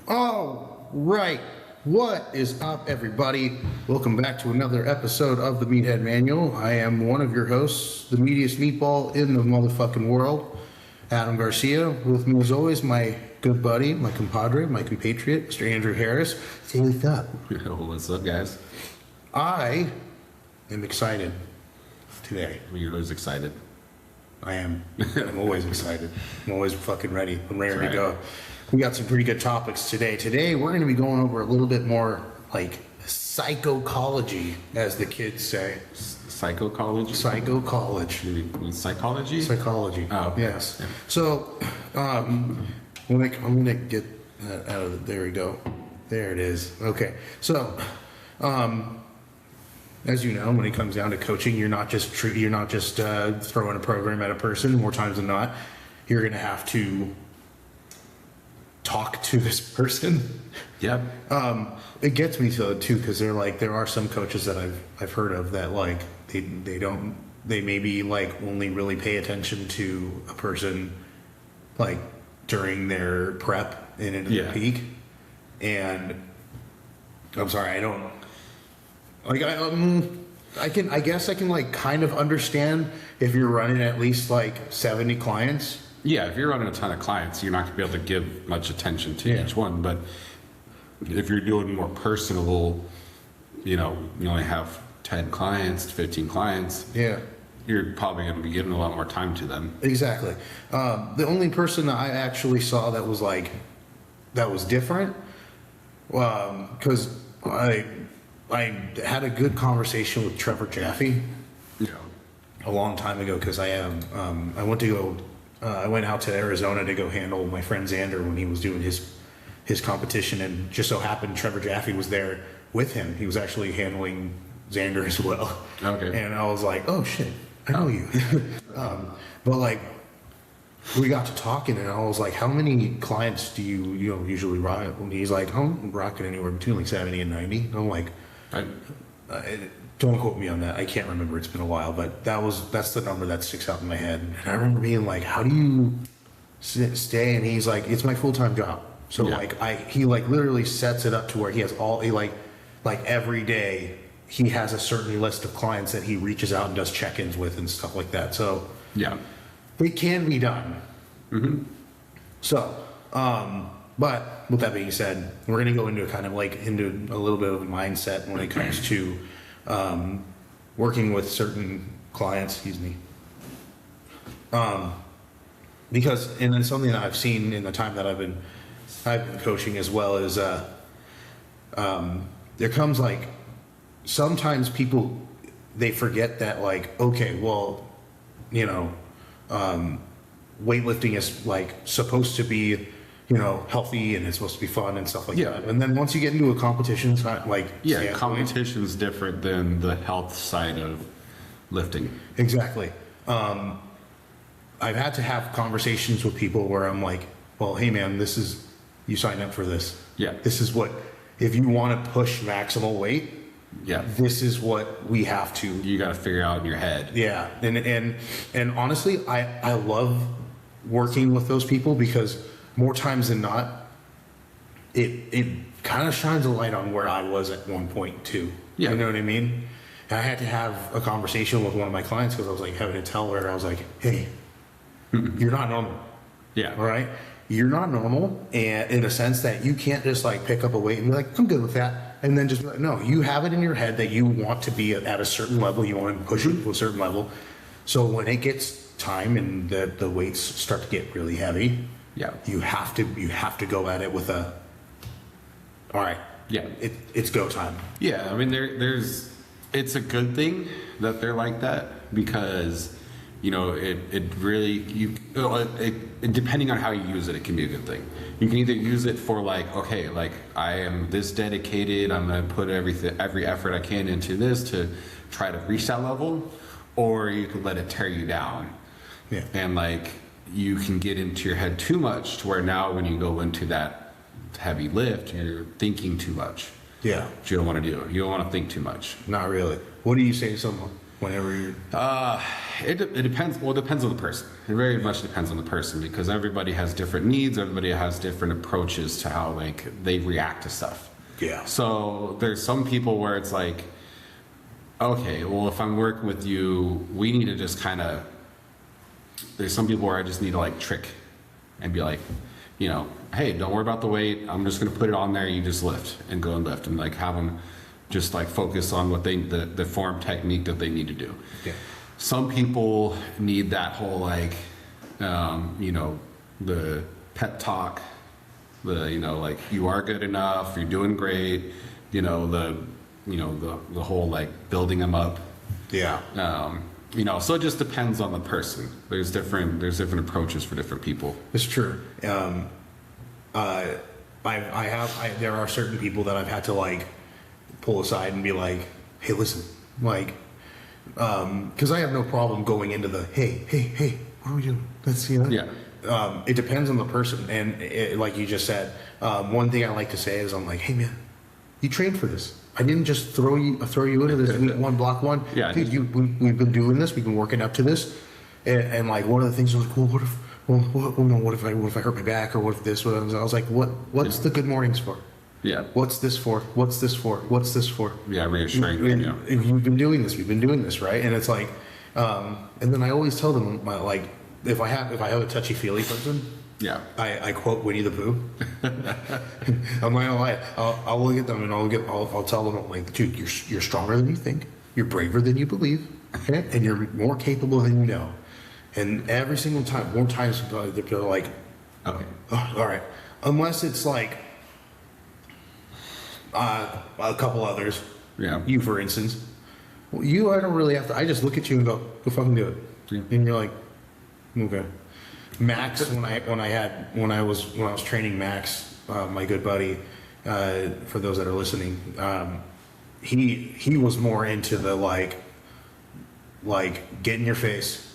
All right. What is up, everybody? Welcome back to another episode of the Meathead Manual. I am one of your hosts, the meatiest meatball in the motherfucking world, Adam Garcia. With me, as always, my good buddy, my compadre, my compatriot, Mr. Andrew Harris. Say what's up. What's up, guys? I am excited today. You're always excited. I am. I'm always excited. I'm always fucking ready. I'm ready to go. We got some pretty good topics today. Today, we're going to be going over a little bit more like psychology, as the kids say. Psychology? Psychology. Psychology? Psychology. Oh. Yes. Yeah. So, I'm going to get that out of it. There we go. There it is. Okay. So, as you know, when it comes down to coaching, you're not just throwing a program at a person. More times than not, you're going to have to talk to this person. Yep. It gets me too, because there are some coaches that I've heard of that they maybe like only really pay attention to a person like during their prep and into the peak. And I'm sorry, I don't like I guess I can like kind of understand if you're running at least like 70 clients. Yeah, if you're running a ton of clients, you're not going to be able to give much attention to each one. But if you're doing more personal, you only have 10 clients, 15 clients. Yeah. You're probably going to be giving a lot more time to them. Exactly. The only person I actually saw that was different, because I had a good conversation with Trevor Jaffe a long time ago, because I went out to Arizona to go handle my friend Xander when he was doing his competition, and just so happened Trevor Jaffe was there with him. He was actually handling Xander as well. Okay. And I was like, oh shit, I know you. But like, we got to talking, and I was like, how many clients do you usually rock? And he's like, I'm rocking anywhere between like 70 and 90. And I'm like, don't quote me on that. I can't remember. It's been a while, but that's the number that sticks out in my head. And I remember being like, how do you stay? And he's like, it's my full-time job. So he literally sets it up to where he has like every day he has a certain list of clients that he reaches out and does check-ins with and stuff like that. So it can be done. Mm-hmm. So, but with that being said, we're going to go into into a little bit of a mindset when it comes to working with certain clients, because, and it's something that I've seen in the time that I've been coaching, as well as, there comes like, sometimes people, they forget that like, okay, well, weightlifting is like supposed to be, healthy, and it's supposed to be fun and stuff like that. And then once you get into a competition, it's not like... Yeah, competition's different than the health side of lifting. Exactly. I've had to have conversations with people where I'm like, well, hey man, you signed up for this. Yeah. This is what, if you want to push maximal weight, this is what we have to... You got to figure out in your head. Yeah. And honestly, I love working with those people, because more times than not, it kind of shines a light on where I was at one point too. Yeah. You know what I mean? And I had to have a conversation with one of my clients, because I was like having to tell her, I was like, hey, you're not normal. Yeah. All right? You're not normal, and in a sense that you can't just like pick up a weight and be like, I'm good with that. And then just be like, no, you have it in your head that you want to be at a certain level. You want to push it to a certain level. So when it gets time and the weights start to get really heavy, you have to go at it with all right. Yeah. It's go time. Yeah. I mean, it's a good thing that they're like that, because, it really, depending on how you use it, it can be a good thing. You can either use it for like, okay, like I am this dedicated, I'm going to put every effort I can into this to try to reach that level, or you can let it tear you down. Yeah. And like, you can get into your head too much to where now when you go into that heavy lift, you're thinking too much. Yeah. Which you don't want to do. You don't want to think too much. Not really. What do you say to someone? whenever you're... It depends. Well, it depends on the person. It very much depends on the person because everybody has different needs. Everybody has different approaches to how like they react to stuff. Yeah. So there's some people where it's like, okay, well, if I'm working with you, we need to just kind of. There's some people where I just need to like trick, and be like, you know, hey, don't worry about the weight. I'm just gonna put it on there. You just lift and go and lift, and like have them just like focus on what the form technique that they need to do. Yeah. Some people need that whole like, you know, the pep talk, the, you know, like you are good enough, you're doing great, you know, the whole like building them up. Yeah. You know, so it just depends on the person. There's different approaches for different people. It's true. There are certain people that I've had to like pull aside and be like, hey, listen, like, because I have no problem going into the hey, what are we doing? Let's you know. Yeah. It depends on the person, and like you just said, one thing I like to say is I'm like, hey man, you trained for this. I didn't just throw you into this week one block one. Yeah, dude, we've been doing this. We've been working up to this, and like one of the things was like, well, what if I hurt my back or what if this? I was like, what's the good mornings for? Yeah. What's this for? What's this for? What's this for? Yeah, reassuring. Yeah. We've been doing this. We've been doing this, right? And it's like, and then I always tell them, like, if I have a touchy feely person, Yeah. I quote Winnie the Pooh. I'm not gonna lie. I'll look at them and I'll tell them, I'm like, dude, you're stronger than you think. You're braver than you believe, and you're more capable than you know. And every single time, more times they're like, Okay. oh, all right, unless it's like a couple others. Yeah. You, for instance. Well, I don't really have to. I just look at you and go fucking do it. Yeah. And you're like, okay. Max, when I was training Max, my good buddy, for those that are listening, he was more into the like get in your face,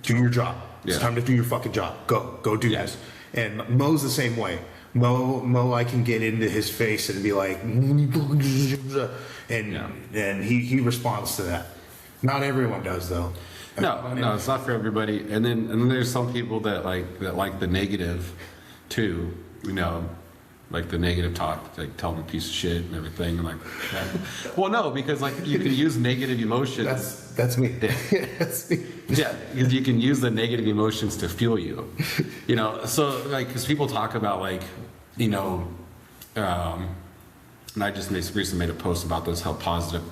do your job. It's Yeah. time to do your fucking job. Go do Yeah. this. And Mo's the same way. Mo, I can get into his face and be like, and he responds to that. Not everyone does though. No, it's not for everybody. And then there's some people that like the negative too, you know, like the negative talk, like tell them a piece of shit and everything, and like that. Well, no, because like you can use negative emotions. That's me. That's me. Yeah, because you can use the negative emotions to fuel you, you know. So like, because people talk about like, you know, and I just recently made a post about this, how positive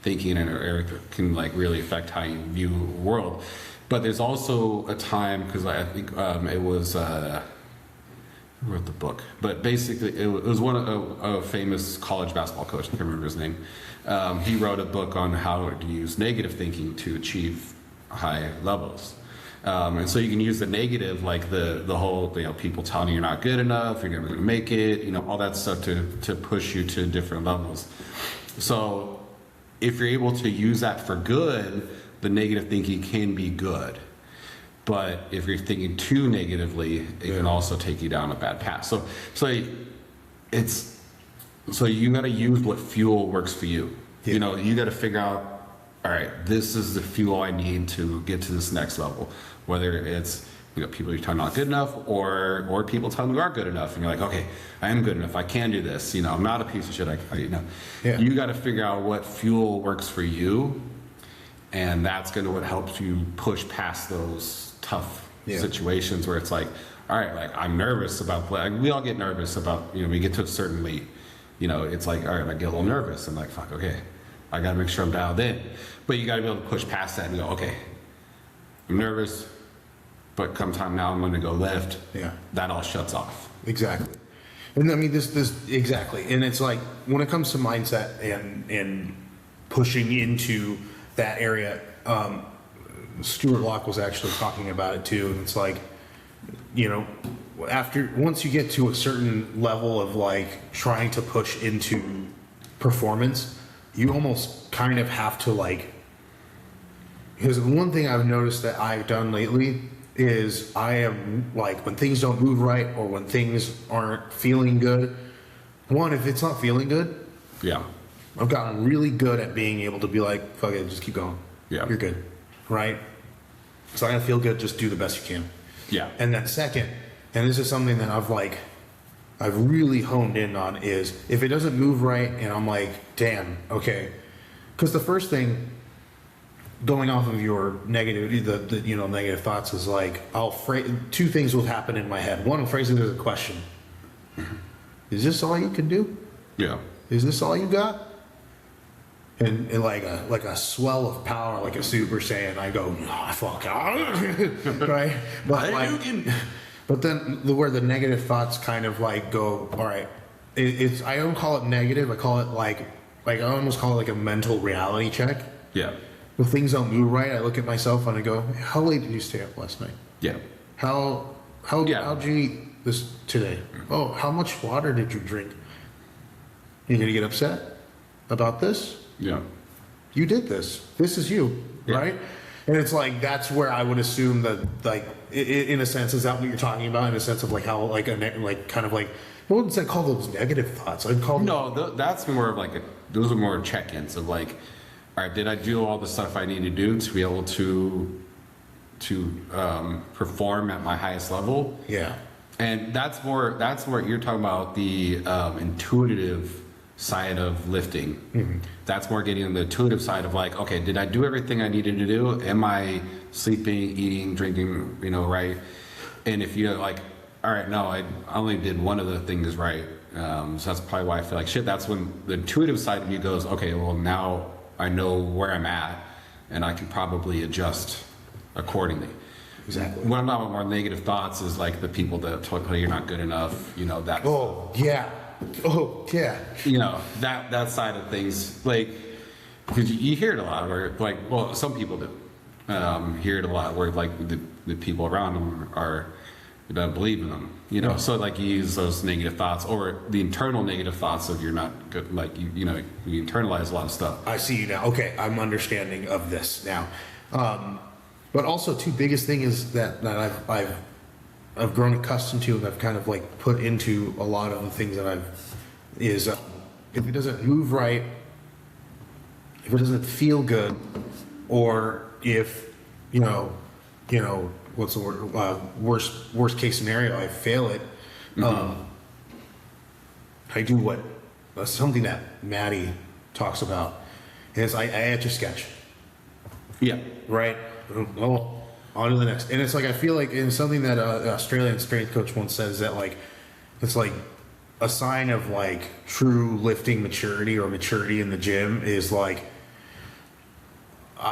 thinking and can like really affect how you view the world. But there's also a time, because I think it was who wrote the book, but basically it was a famous college basketball coach. I can't remember his name. He wrote a book on how to use negative thinking to achieve high levels. And so you can use the negative, like the whole, you know, people telling you you're not good enough, you're never going to make it, you know, all that stuff to push you to different levels. So if you're able to use that for good, the negative thinking can be good. But if you're thinking too negatively, it can also take you down a bad path. So you got to use what fuel works for you. Yeah. You know, you got to figure out, all right, this is the fuel I need to get to this next level. Whether it's, you know, people you're telling not good enough, or people telling you are good enough, and you're like, okay, I am good enough. I can do this. You know, I'm not a piece of shit. You know, Yeah. You got to figure out what fuel works for you, and that's going to what helps you push past those tough situations where it's like, all right, like I'm nervous about like, we all get nervous about, you know, we get to a certain weight, you know, it's like, all right, I get a little nervous. I'm like, fuck, okay, I got to make sure I'm dialed in. But you got to be able to push past that and go, okay, I'm nervous, but come time now, I'm going to go lift. Yeah. That all shuts off. Exactly. And I mean, this exactly. And it's like, when it comes to mindset and pushing into that area, Stuart Locke was actually talking about it too. And it's like, you know, once you get to a certain level of like trying to push into performance, you almost kind of have to like, because one thing I've noticed that I've done lately is I am like, when things don't move right or when things aren't feeling good, if it's not feeling good, Yeah. I've gotten really good at being able to be like, fuck it, just keep going. Yeah. You're good. Right? It's not gonna feel good, just do the best you can. Yeah. And then second, and this is something that I've really honed in on, is if it doesn't move right and I'm like, damn, okay. Because the first thing, going off of your negative, the negative thoughts, is like, two things will happen in my head. One, I'll phrase it as a question. Is this all you can do? Yeah. Is this all you got? And like a swell of power, like a Super Saiyan, I go, oh, fuck, right? But then where the negative thoughts kind of like go, all right, I don't call it negative. I call it like I almost call it like a mental reality check. Yeah. When things don't move right, I look at myself and I go, how late did you stay up last night? Yeah. How'd you eat this today? Oh, how much water did you drink? You gonna get upset about this? Yeah. You did this. This is you, Yeah. right? And it's like, that's where I would assume that, like, in a sense, is that what you're talking about? In a sense of like how, like, kind of like, what would I call those negative thoughts? I'd call them. No, that's more of like those are more check-ins of like, all right, did I do all the stuff I need to do to be able to perform at my highest level? Yeah. And that's what you're talking about, the intuitive side of lifting. Mm-hmm. That's more getting on the intuitive side of like, okay, did I do everything I needed to do? Am I sleeping, eating, drinking, right? And if you're like, all right, no, I only did one of the things right. So that's probably why I feel like shit. That's when the intuitive side of you goes, okay, well, now I know where I'm at and I can probably adjust accordingly. Exactly. When I'm not more negative thoughts is like the people that tell you you're not good enough, that. Oh, yeah. Oh, yeah. That side of things, like, because you hear it a lot where, like, well, some people do hear it a lot where, like, the people around them don't believe in them, Yeah. So, like, you use those negative thoughts or the internal negative thoughts of you're not good, like, you internalize a lot of stuff. I see you now. Okay, I'm understanding of this now. But also, two biggest thing is that I've grown accustomed to, and I've kind of like put into a lot of the things that if it doesn't move right, if it doesn't feel good, or if what's the word, worst case scenario, I fail it. I do something that Maddie talks about is I etch a sketch. Yeah. Right. Oh, on to the next. And it's like, I feel like in something that an Australian strength coach once says that like, it's like a sign of like true lifting maturity or maturity in the gym is like,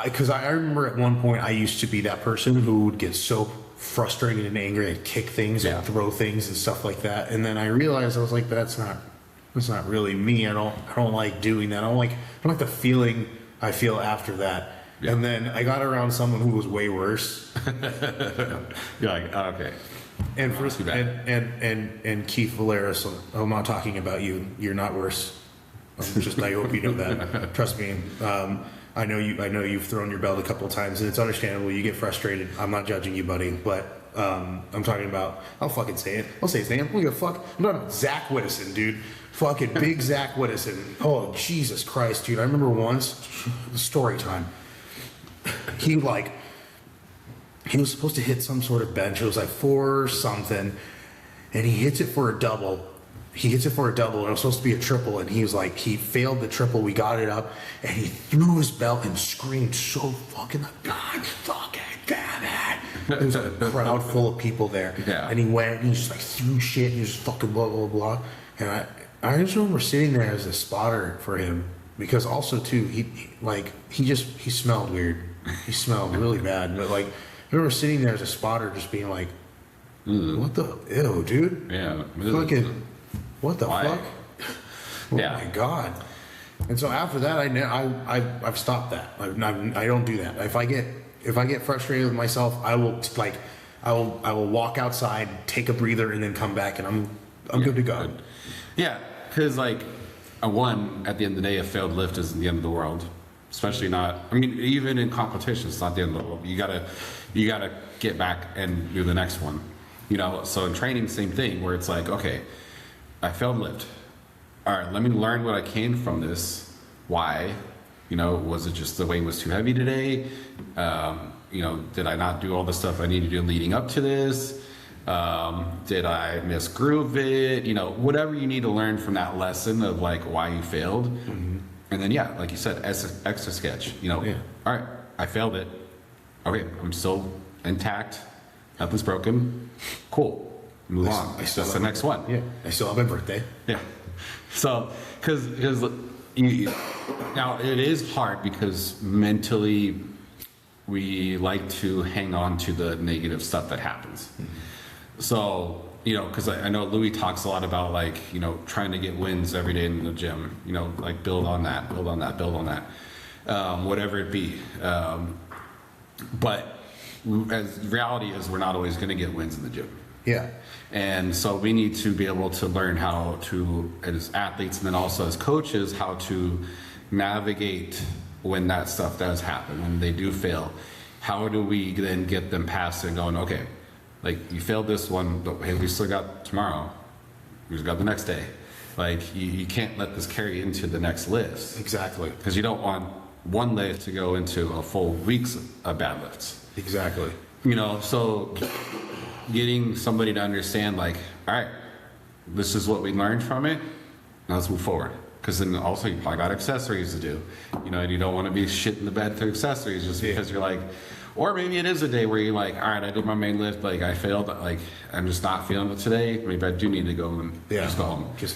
because I remember at one point I used to be that person who would get so frustrated and angry and kick things and throw things and stuff like that. And then I realized, I was like, that's not really me. I don't like doing that. I don't like the feeling I feel after that. Yeah. And then I got around someone who was way worse. You're like, oh, okay. And first, and Keith Valeris, I'm not talking about you. You're not worse. I hope you know that. Trust me. I know you've thrown your belt a couple of times, and it's understandable. You get frustrated. I'm not judging you, buddy, but I'm talking about. I'll fucking say it. I'll say his name. I'm gonna fuck. I'm talking about Zach Whittison, dude. Fucking big Zach Whittison. Oh Jesus Christ, dude! I remember once, story time. He was supposed to hit some sort of bench. It was like 4 something, and he hits it for a double. And it was supposed to be a triple, and he was like, he failed the triple. We got it up, and he threw his belt and screamed so fucking like, God fucking damn it. There was a crowd full of people there. Yeah. And he went, and he just like threw shit, and he just fucking blah, blah, blah. And I just remember sitting there as a spotter for him, because also too, he smelled weird. He smelled really bad. But like, I remember sitting there as a spotter just being like, what the, ew, dude? Yeah. Fucking, what the Why? fuck? Oh Yeah. my God. And so after that, I've stopped that. I don't do that. If I get frustrated with myself, I will walk outside, take a breather, and then come back, and I'm good to go. Good. Yeah, because like at the end of the day, a failed lift isn't the end of the world. Especially not. I mean, even in competition, it's not the end of the world. You gotta get back and do the next one. So in training, same thing, where it's like, okay, I failed lift. All right, let me learn what I can from this. why. You know, was it just the weight was too heavy today? You know, did I not do all the stuff I need to do leading up to this? Did I misgroove it? You know, whatever you need to learn from that lesson of like why you failed. And then, yeah, like you said, extra sketch, you know, all right, I failed it. Okay, I'm still intact. Nothing's broken. Cool. Move on. That's the next one. Yeah. I still have my birthday. Yeah. So, because now it is hard because mentally we like to hang on to the negative stuff that happens. So, you know, because I know Louis talks a lot about like, you know, trying to get wins every day in the gym, you know, like build on that, whatever it be. But as reality is, we're not always going to get wins in the gym. Yeah. And so we need to be able to learn how to, as athletes and then also as coaches, how to navigate when that stuff does happen, when they do fail. How do we then get them past and going, okay, like you failed this one, but hey, we still got tomorrow. We just got the next day. Like you can't let this carry into the next lift. Exactly. Because you don't want one lift to go into a full week's of bad lifts. Exactly. You know, so getting somebody to understand like, all right, this is what we learned from it. Now let's move forward. Because then also you probably got accessories to do. You know, and you don't want to be shit in the bed through accessories just because you're like, or maybe it is a day where you're like, all right, I did my main lift, like I failed, like I'm just not feeling it today. Maybe I do need to go and just go home. Just,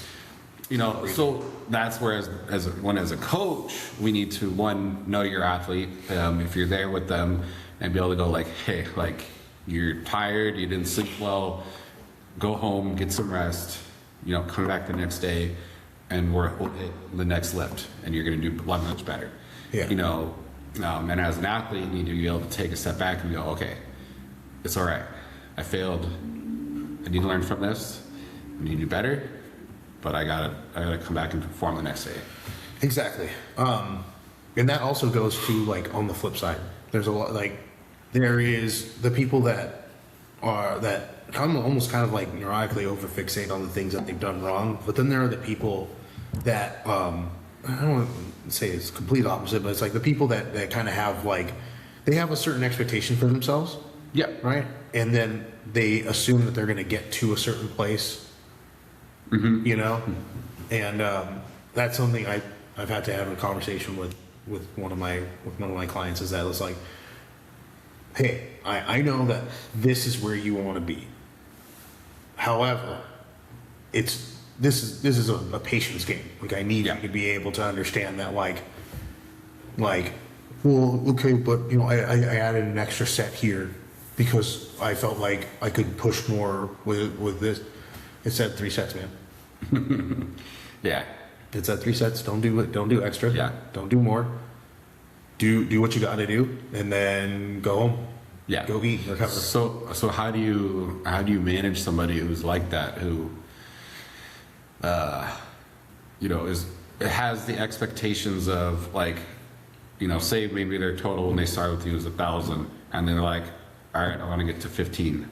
you know, so that's where as a coach, we need to know your athlete. If you're there with them and be able to go like, hey, like you're tired, you didn't sleep well, go home, get some rest, you know, come back the next day and we'll hit the next lift and you're going to do much better. Yeah. You know, and as an athlete, you need to be able to take a step back and go, okay, it's all right. I failed. I need to learn from this. I need to do better, but I gotta come back and perform the next day. Exactly. And that also goes to like on the flip side. There's a lot like there is the people that come almost kind of like neurotically over fixate on the things that they've done wrong, but then there are the people that I don't want to say it's complete opposite, but it's like the people that kind of have like they have a certain expectation for themselves. Yeah. Right. And then they assume that they're going to get to a certain place. You know, and that's something I've had to have a conversation with one of my clients is that it's like, hey, I know that this is where you want to be. However, this is a patience game. Like I need you to be able to understand that like, well, okay, but you know, I added an extra set here because I felt like I could push more with this. It said 3 sets, man. Yeah. It said 3 sets. Don't do extra. Yeah. Don't do more. Do what you got to do, and then go home. Yeah. Go eat. Recover. So how do you manage somebody who's like that, who, you know, has the expectations of like, you know, say maybe their total when they start with you is 1,000, and they're like, all right, I want to get to 15.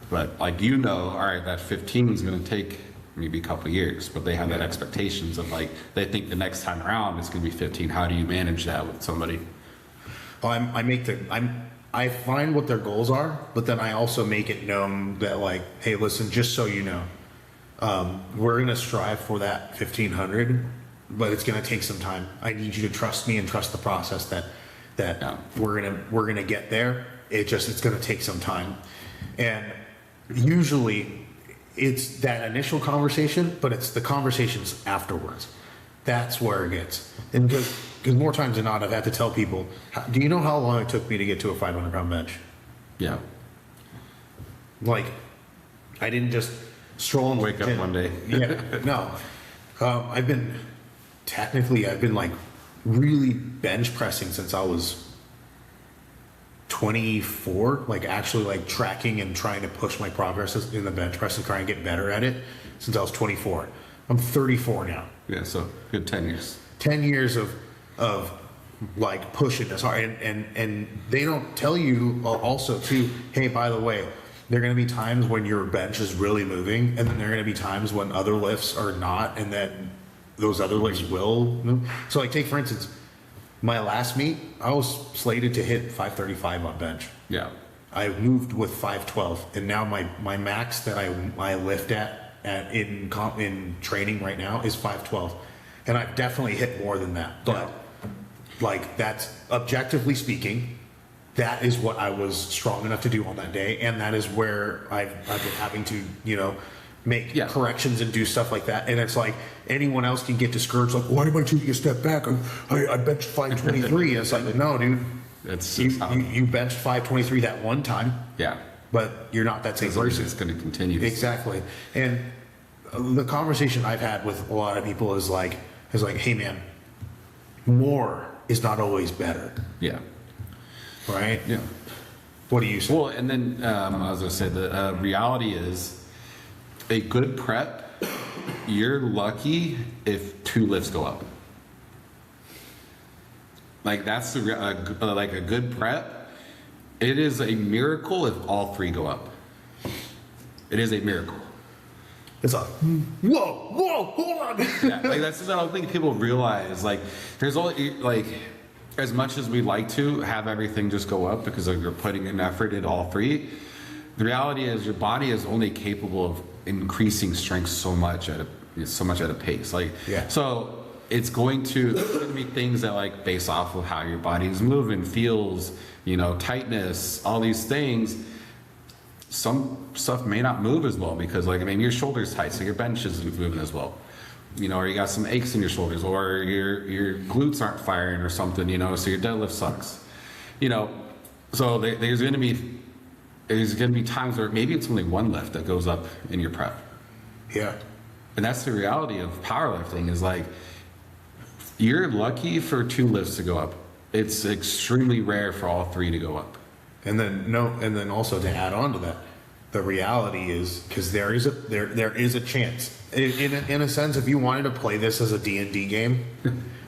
But like, you know, all right, that 15 is going to take maybe a couple of years, but they have that expectations of like, they think the next time around it's going to be 15. How do you manage that with somebody? Well, I find what their goals are, but then I also make it known that like, hey, listen, just so you know, we're going to strive for that 1,500, but it's going to take some time. I need you to trust me and trust the process that we're going to get there. It's going to take some time. And usually it's that initial conversation, but it's the conversations afterwards. That's where it gets. And because more times than not, I've had to tell people, do you know how long it took me to get to a 500-pound bench? Yeah. Like, I didn't just stroll and wake up one day. Yeah, no. I've been like really bench pressing since I was 24, like actually like tracking and trying to push my progress in the bench press and try and get better at it since I was 24. I'm 34 now. Yeah, so good 10 years. 10 years of like pushing this hard, and they don't tell you also too, hey, by the way, there are going to be times when your bench is really moving, and then there are going to be times when other lifts are not, and then those other lifts will. So like take for instance, my last meet, I was slated to hit 535 on bench. Yeah. I moved with 512, and now my max that I lift at in training right now is 512, and I've definitely hit more than that. But like that's objectively speaking, that is what I was strong enough to do on that day, and that is where I've been having to make corrections and do stuff like that. And it's like anyone else can get discouraged, like why am I taking a step back? I benched 523. It's like no, dude. That's you benched 523 that one time. Yeah. But you're not that same person. It's going to continue. Exactly. And the conversation I've had with a lot of people is like, hey man, more is not always better. Yeah. Right? Yeah. What do you say? Well, and then I was going to say the reality is a good prep, you're lucky if 2 lifts go up. Like that's like a good prep. It is a miracle if all 3 go up. It is a miracle. It's a whoa, hold on. Yeah, like that's what I don't think people realize. Like there's only like as much as we'd like to have everything just go up because you're putting an effort in all 3. The reality is your body is only capable of increasing strength so much at a pace. Like so. It's going to be things that like base off of how your body's moving, feels, tightness, all these things. Some stuff may not move as well because like, your shoulder's tight, so your bench isn't moving as well. Or you got some aches in your shoulders or your glutes aren't firing or something, so your deadlift sucks. So there's going to be times where maybe it's only 1 lift that goes up in your prep. Yeah. And that's the reality of powerlifting is like, you're lucky for 2 lifts to go up. It's extremely rare for all 3 to go up. And then also to add on to that, the reality is because there is a chance. In a sense, if you wanted to play this as a D&D game,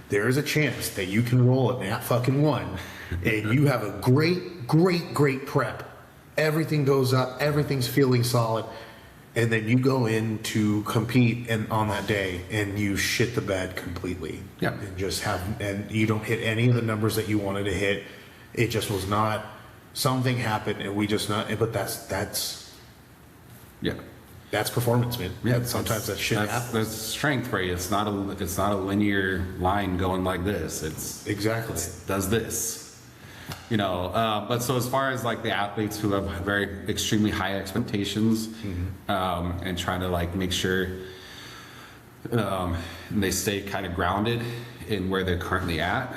there is a chance that you can roll a nat fucking 1, and you have a great prep. Everything goes up, everything's feeling solid. And then you go in to compete on that day and you shit the bed completely. Yeah. And you don't hit any of the numbers that you wanted to hit. It just was not, something happened and we just not, but that's performance, man. Yeah. Sometimes that shit happens. That's strength, right? It's not a linear line going like this. Exactly. It does this. But so as far as like the athletes who have very extremely high expectations and trying to like make sure they stay kind of grounded in where they're currently at.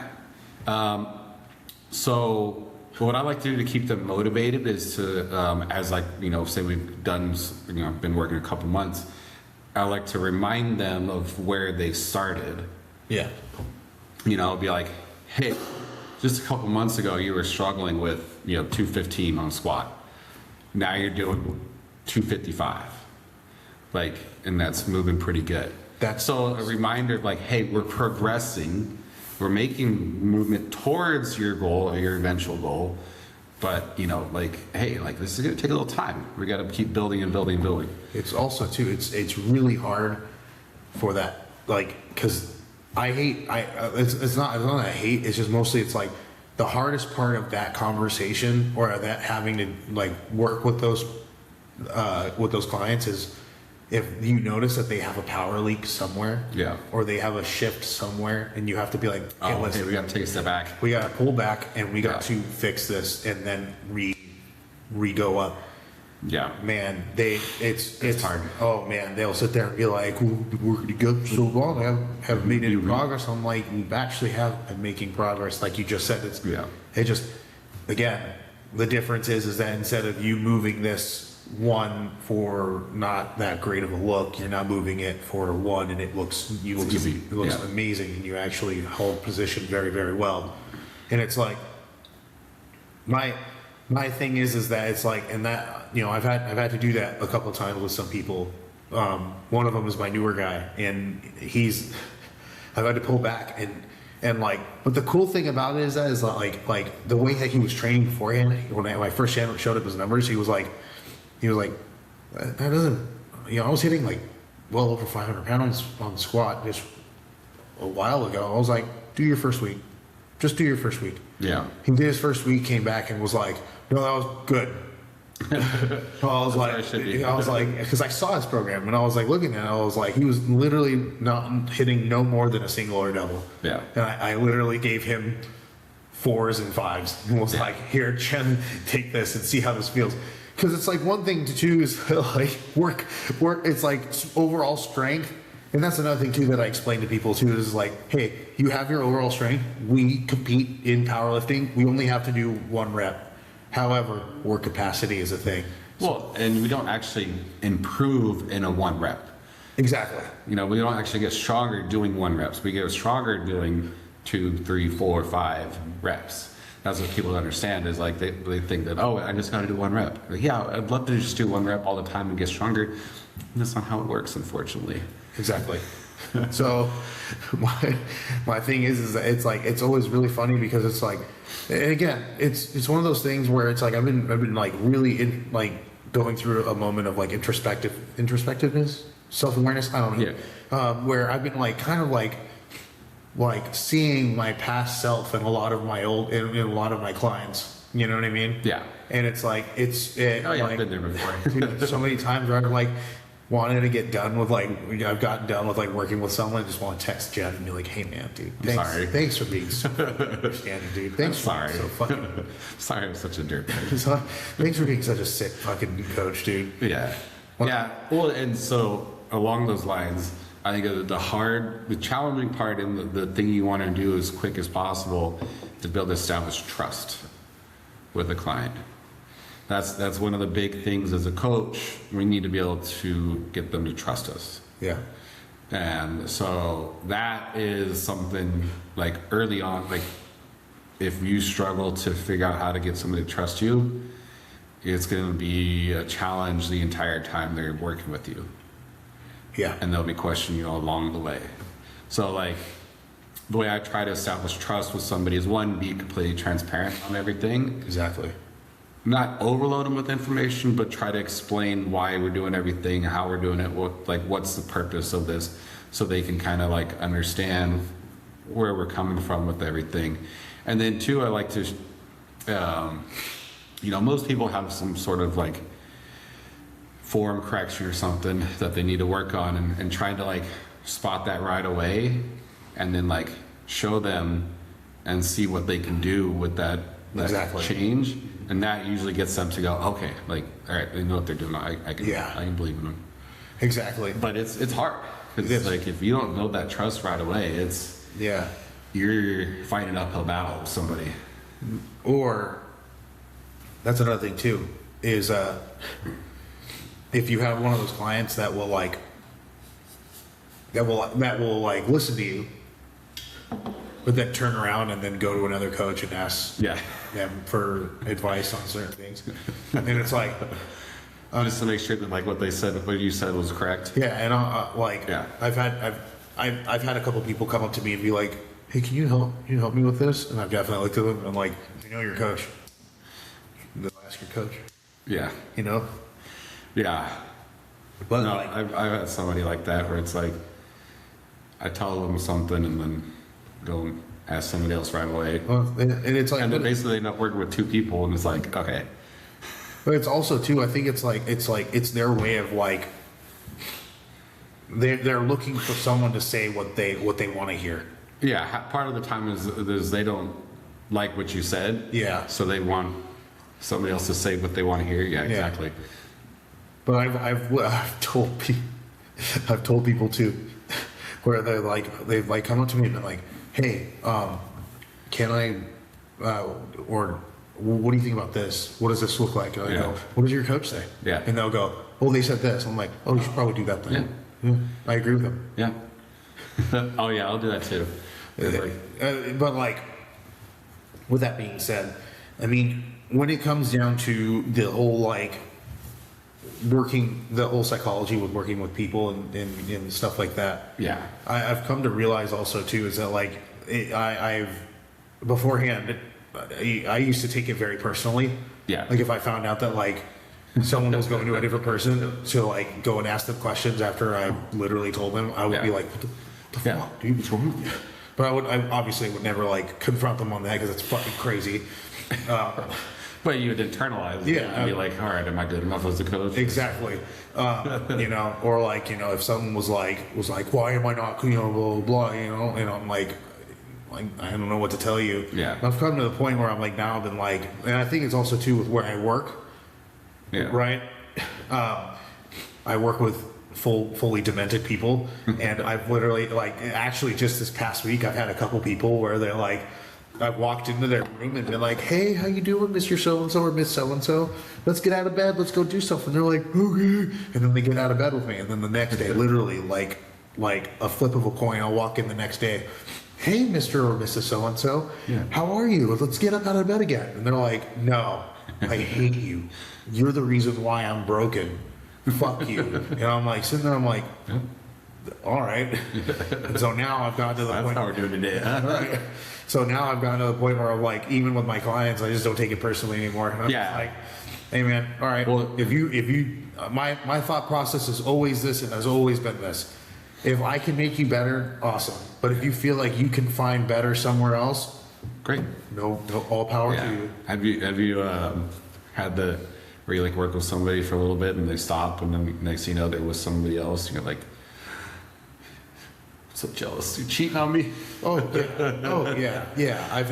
So what I like to do to keep them motivated is to, as like, say we've done, been working a couple months, I like to remind them of where they started. Yeah. Be like, hey, just a couple months ago, you were struggling with, 215 on squat. Now you're doing 255. Like, and that's moving pretty good. So a reminder of like, hey, we're progressing. We're making movement towards your goal or your eventual goal. But, like, hey, like this is going to take a little time. We got to keep building and building and building. It's also too, it's really hard for that, like, because it's not that I hate, it's just mostly it's like the hardest part of that conversation or that having to like work with those clients is if you notice that they have a power leak somewhere, or they have a shift somewhere, and you have to be like, hey, listen, we got to take a step back. We got to pull back and we got to fix this and then re-go up. Yeah, man, it's hard. Oh man, they'll sit there and be like, "We're good so long, I haven't made any progress." I'm like, "We actually have been making progress, like you just said." It just, again, the difference is that instead of you moving this 1 for not that great of a look, you're now moving it for 1, and it looks easy. It looks amazing, and you actually hold position very, very well. And it's like my thing is that it's like, and that, I've had to do that a couple of times with some people. One of them is my newer guy, and I've had to pull back and like, but the cool thing about it is that is like the way that he was training beforehand. When I first showed up his numbers, he was like, that doesn't, I was hitting like well over 500 pounds on the squat, just a while ago. I was like, do your first week. Just do your first week. Yeah. He did his first week, came back and was like, no, that was good. I was like, because I saw his program and I was like looking at it, I was like, he was literally not hitting no more than a single or double. Yeah. And I literally gave him 4s and 5s and was like, here, Chen, take this and see how this feels. Because it's like one thing to do is like work. It's like overall strength. And that's another thing too that I explain to people too is like, hey, you have your overall strength. We compete in powerlifting. We only have to do 1 rep. However, work capacity is a thing. Well, and we don't actually improve in a 1 rep. Exactly. You know, we don't actually get stronger doing 1 reps. We get stronger doing 2, 3, 4, 5 reps. That's what people understand is like they think that, oh, I just got to do 1 rep. Like, yeah, I'd love to just do 1 rep all the time and get stronger. And that's not how it works, unfortunately. Exactly. So my thing is that it's like it's always really funny because it's like, and again, it's one of those things where it's like I've been like really like going through a moment of like introspectiveness, self-awareness. I don't know. Yeah. Where I've been like kind of like seeing my past self in a lot of my in a lot of my clients. You know what I mean? Yeah. And it's like Oh yeah, like, I've been there before. so many times where I've like wanted to get done with like I've gotten done with like working with someone. I just want to text Jen and be like, "Hey man, dude, thanks for being so understanding, dude. Thanks for being so fucking sorry, I'm such a dirtbag. thanks for being such a sick fucking coach, dude." Yeah. Yeah. Well, and so along those lines, I think the challenging part and the thing you want to do as quick as possible is build established trust with the client. That's one of the big things as a coach. We need to be able to get them to trust us. Yeah. And so that is something like early on, like if you struggle to figure out how to get somebody to trust you, it's going to be a challenge the entire time they're working with you. Yeah. And they'll be questioning you along the way. So like the way I try to establish trust with somebody is one, be completely transparent on everything. Exactly. Not overload them with information, but try to explain why we're doing everything, how we're doing it, what's the purpose of this, so they can kind of like understand where we're coming from with everything. And then two, I like to, most people have some sort of like form correction or something that they need to work on, and trying to like spot that right away, and then like show them and see what they can do with that change. And that usually gets them to go, okay, like, all right, they know what they're doing. I can believe in them. Exactly. But it's hard. It's like if you don't build that trust right away, you're fighting an uphill battle with somebody. Or that's another thing too, is if you have one of those clients that will listen to you, but then turn around and then go to another coach and ask them for advice on certain things. And it's like, just to make sure that like what you said was correct. Yeah, and I've had a couple people come up to me and be like, "Hey, can you help me with this?" And I've definitely looked at them and I'm like, "You know your coach. Go ask your coach." Yeah. You know. Yeah. But no, I've had somebody like that where it's like I tell them something and then go and ask somebody else right away. Well, and it's like, and then basically they end up working with two people, and it's like, okay. But it's also too, I think it's their way of like they're looking for someone to say what they want to hear. Yeah, part of the time is they don't like what you said. Yeah. So they want somebody else to say what they want to hear. Yeah, exactly. Yeah. But I've told people too, where they've come up to me and been like, "Hey, can I, or what do you think about this? What does this look like?" And I go, "What does your coach say?" Yeah. And they'll go, "Oh, they said this." I'm like, "Oh, you should probably do that then." Yeah. I agree with them. Yeah. Oh yeah, I'll do that too. But like, with that being said, I mean, when it comes down to the whole like the whole psychology with working with people and stuff like that. Yeah. I've come to realize also too is that like I've beforehand I used to take it very personally. Yeah. Like if I found out that like someone was going to a different person to like go and ask them questions after I literally told them, I would be like, The Yeah. fuck, dude, what's wrong with you? But I obviously would never like confront them on that because it's fucking crazy. But you would internalize it Yeah. and be like, all right, am I good enough as a coach? Exactly. You know, or like, you know, if someone was like, why am I not, you know, blah, blah, blah, you know, and I'm like, I don't know what to tell you. Yeah. I've come to the point where I'm like, now I've been like, and I think it's also too with where I work, Yeah. right? I work with fully demented people, and I've literally, like, actually just this past week, I've had a couple people where they're like, I walked into their room and been like, hey, how you doing, Mr. So-and-so or Miss So-and-so? Let's get out of bed. Let's go do stuff. And they're like, okay. And then they get out of bed with me. And then the next day, literally like a flip of a coin, I'll walk in the next day. Hey, Mr. or Mrs. So-and-so, Yeah. how are you? Let's get up out of bed again. And they're like, no, I hate you. You're the reason why I'm broken. Fuck you. And I'm like, sitting there, I'm like, all right. And so now I've gotten to the That's point. how we're doing today. Right. So now I've gotten to the point where I'm like, even with my clients, I just don't take it personally anymore. And I'm Yeah. just like, hey man, all right. Well- if you, my thought process is always this and has always been this. If I can make you better, awesome. But if you feel like you can find better somewhere else, Great. no, all power to Yeah. you. Have you had the where you like work with somebody for a little bit and they stop and then next thing you know they're with somebody else and you're like, so jealous. You're cheating on me. Oh yeah. Oh yeah. Yeah. I've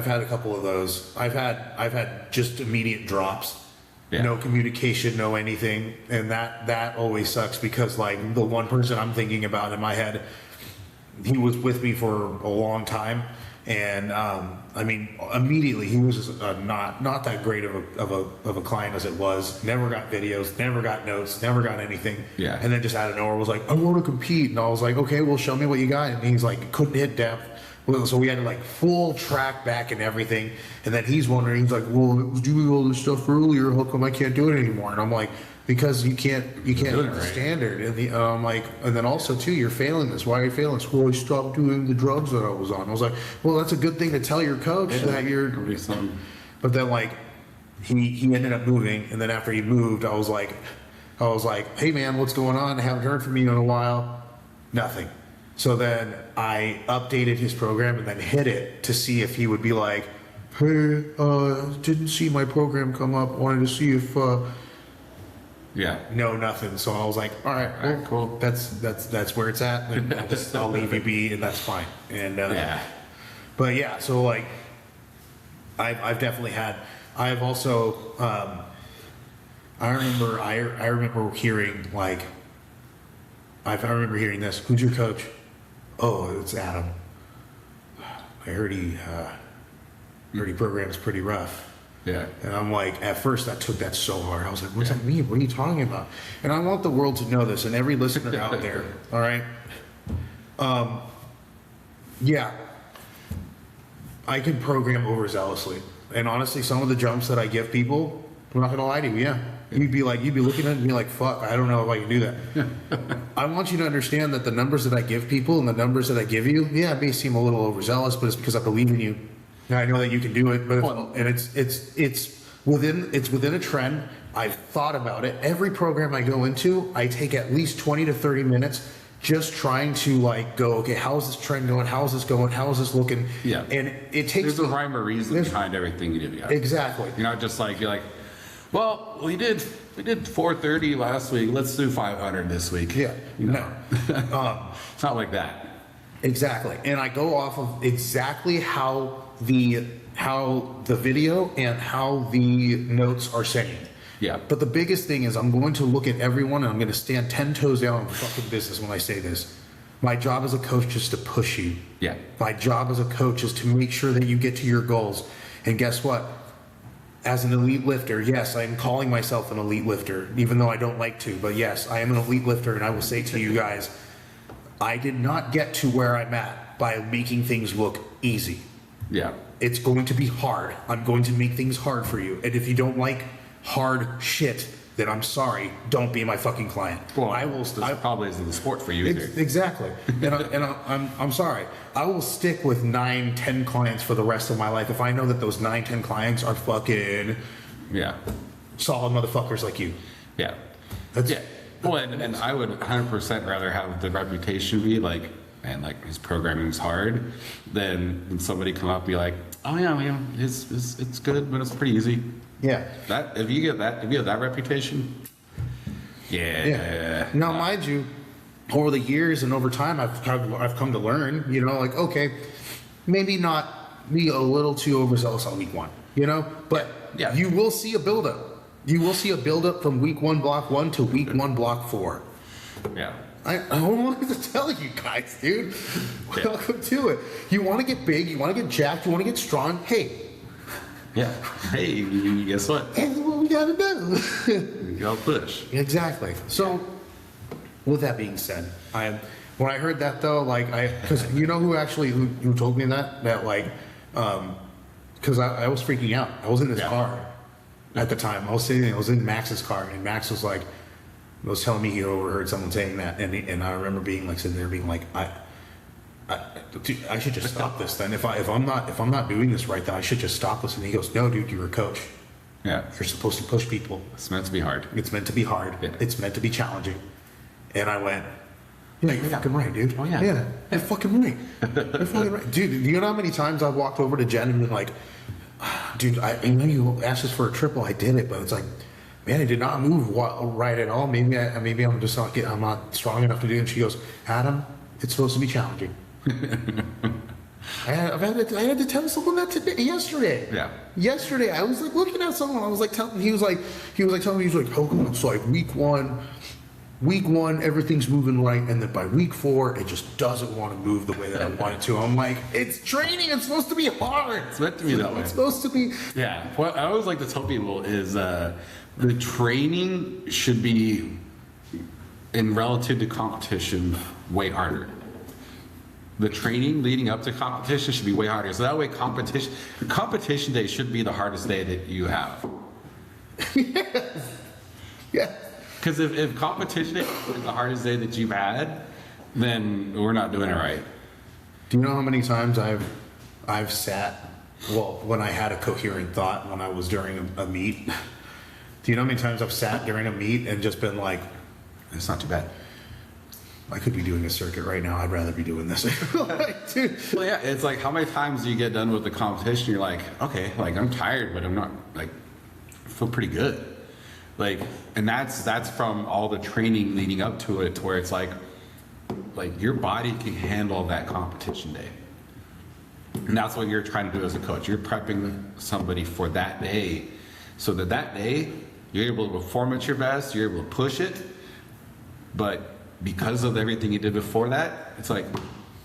had a couple of those. I've had just immediate drops. Yeah. No communication, no anything. And that always sucks because like the one person I'm thinking about in my head, he was with me for a long time. And I mean, immediately he was not that great of a client as it was. Never got videos, never got notes, never got anything. Yeah. And then just out of nowhere was like, I want to compete, and I was like, okay, well, show me what you got. And he's like, couldn't hit depth. Well, so we had to like full track back and everything. And then he's wondering, he's like, well, I was doing all this stuff earlier. How come I can't do it anymore? And I'm like, because you can't doing hit it the right. standard. And I'm like, and then also too, you're failing this. Why are you failing this? Well, I stopped doing the drugs that I was on. I was like, well, that's a good thing to tell your coach that you're. It'll be something. But then like he ended up moving, and then after he moved, I was like, hey man, what's going on? I haven't heard from you in a while. Nothing. So then I updated his program and then hit it to see if he would be like, hey, didn't see my program come up. Wanted to see if Yeah. no, nothing. So I was like, all right, All right, cool. That's where it's at. And I'll leave you be, and that's fine. And Yeah. but yeah, so like, I've definitely had. I've also. I remember hearing like. I remember hearing this. Who's your coach? Oh, it's Adam. I heard he programs pretty rough. Yeah. And I'm like, at first I took that so hard. I was like, what's that mean? What are you talking about? And I want the world to know this, and every listener out there, all right? Yeah, I can program overzealously. And honestly, some of the jumps that I give people, I'm not gonna lie to you, yeah. You'd be looking at it and be like, fuck, I don't know if I can do that. I want you to understand that the numbers that I give people and the numbers that I give you, yeah, it may seem a little overzealous, but it's because I believe in you. And I know that you can do it, but it's within a trend. I've thought about it. Every program I go into, I take at least 20 to 30 minutes just trying to like go, okay, how is this trend going? How is this going? How is this looking? Yeah. And it takes There's a rhyme or reason there's- behind everything you do. Yeah. Exactly. You're not just like, you're like, well, we did 430 last week. Let's do 500 this week. Yeah. You know? No. It's not like that. Exactly. And I go off of exactly how the video and how the notes are saying. Yeah. But the biggest thing is I'm going to look at everyone and I'm going to stand 10 toes down on fucking business when I say this. My job as a coach is to push you. Yeah. My job as a coach is to make sure that you get to your goals. And guess what? As an elite lifter, yes, I am calling myself an elite lifter, even though I don't like to. But yes, I am an elite lifter, and I will say to you guys, I did not get to where I'm at by making things look easy. Yeah. It's going to be hard. I'm going to make things hard for you. And if you don't like hard shit, then I'm sorry. Don't be my fucking client. Well, I will. this probably isn't the sport for you either. Exactly. And I'm sorry. I will stick with 9, 10 clients for the rest of my life if I know that those 9, 10 clients are fucking Yeah. solid motherfuckers like you. Yeah. That's Yeah. Well, and I would 100% rather have the reputation be like, man, like his programming is hard, than somebody come up and be like, oh yeah, man, it's good, but it's pretty easy. Yeah. That if you have that reputation, yeah. Now, mind you, over the years and over time, I've come to learn, you know, like, okay, maybe not be a little too overzealous on week one, you know, but Yeah. you will see a buildup. You will see a buildup from week one, block 1 to week 1, block 4. Yeah. I wanted to tell you guys, dude. Yeah. Welcome to it. You want to get big, you want to get jacked, you want to get strong. Hey, Yeah. Hey, guess what? that's what we got to do. You gotta push. Exactly. So, with that being said, when I heard that though, like because you know who told me that like, because I was freaking out. I was in this car at the time. I was in Max's car, and Max was like, was telling me he overheard someone saying that, and I remember being like sitting there being like, dude, I should just stop this then. If I'm not doing this right, then I should just stop this. And he goes, no, dude, you're a coach. Yeah. You're supposed to push people. It's meant to be hard. It's meant to be hard. Yeah. It's meant to be challenging. And I went, yeah, you're fucking right, dude. Oh, yeah. Yeah, you're fucking right. You're fucking right. Dude, you know how many times I've walked over to Jen and been like, dude, I know you asked us for a triple. I did it, but it's like, man, I did not move right at all. Maybe I'm just not I'm not strong enough to do it. And she goes, Adam, it's supposed to be challenging. I had to tell someone that yesterday. Yeah. Yesterday, I was like looking at someone. I was like telling. He was like telling me, oh, it's like week one, everything's moving right, and then by week 4, it just doesn't want to move the way that I want it to. I'm like, it's training. It's supposed to be hard. It's meant to be that way. It's supposed to be. Yeah. What I always like to tell people is the training should be, in relative to competition, way harder. The training leading up to competition should be way harder. So that way competition day should be the hardest day that you have. Yeah. Because if competition day is the hardest day that you've had, then we're not doing it right. Do you know how many times I've sat, well, when I had a coherent thought when I was during a meet? Do you know how many times I've sat during a meet and just been like, It's not too bad. I could be doing a circuit right now. I'd rather be doing this. Like, dude. Well, yeah, it's like how many times do you get done with the competition? You're like, okay, like I'm tired, but I'm not like, I feel pretty good. Like, and that's from all the training leading up to it, to where it's like your body can handle that competition day. And that's what you're trying to do as a coach. You're prepping somebody for that day, so that day you're able to perform at your best. You're able to push it, but because of everything you did before that, it's like,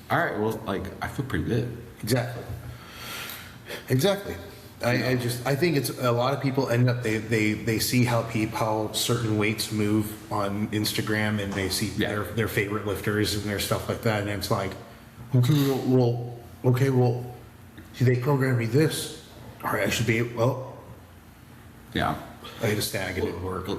all right, well, like I feel pretty good. Exactly. I think it's a lot of people end up they see how certain weights move on Instagram, and they see their favorite lifters and their stuff like that, and it's like, okay, well, they programmed me this, all right, I should be Yeah. I had a stag and it didn't work.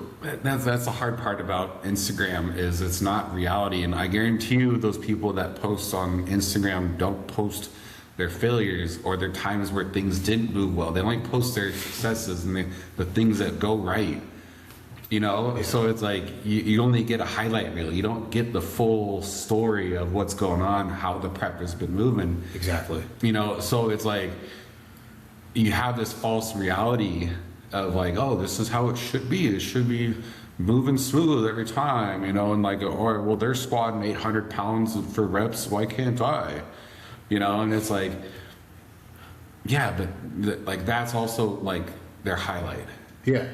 That's the hard part about Instagram, is it's not reality. And I guarantee you those people that post on Instagram don't post their failures or their times where things didn't move well. They only post their successes and the things that go right. You know? Yeah. So it's like you only get a highlight reel. You don't get the full story of what's going on, how the prep has been moving. Exactly. You know, so it's like you have this false reality of like, oh, this is how it should be. It should be moving smooth every time, you know, and like, or well, they're squatting 800 pounds for reps. Why can't I? You know, and it's like, yeah, but like that's also like their highlight. Yeah.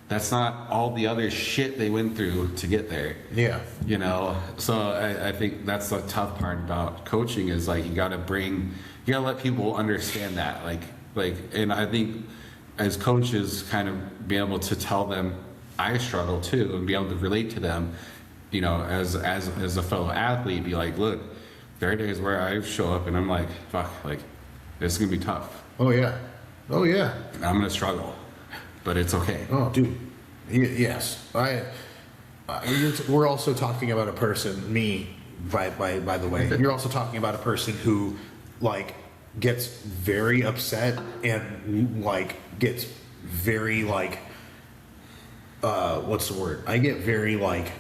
That's not all the other shit they went through to get there. Yeah. You know, so I think that's the tough part about coaching, is like you gotta let people understand that. Like, and I think as coaches, kind of be able to tell them I struggle too, and be able to relate to them, you know, as a fellow athlete, be like, look, there are days where I show up and I'm like, fuck, like this is gonna be tough. Oh yeah. I'm gonna struggle, but it's okay. Oh, dude. Yes. We're also talking about a person, me, by the way. You're also talking about a person who, like, gets very upset and, like, gets very, like, what's the word? I get very, like,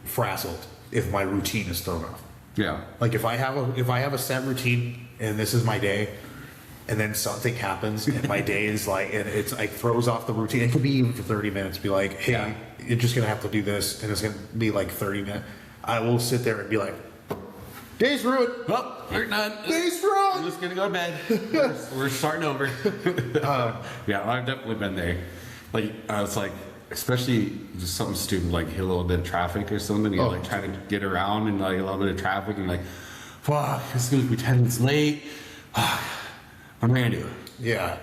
frazzled if my routine is thrown off. Yeah. Like if I have a set routine and this is my day, and then something happens and my day is like, and it's like throws off the routine. It could be even for 30 minutes. Be like, hey, Yeah. you're just gonna have to do this, and it's gonna be like 30 minutes. I will sit there and be like, day's ruined. Well, you're done. Day's I'm ruined. just gonna go to bed. We're starting over. Yeah, I've definitely been there. Like I was like, especially just something stupid like hit a little bit of traffic or something. You're like trying to get around and like a little bit of traffic and like, fuck, it's gonna be 10 minutes late. What am I gonna do? Yeah.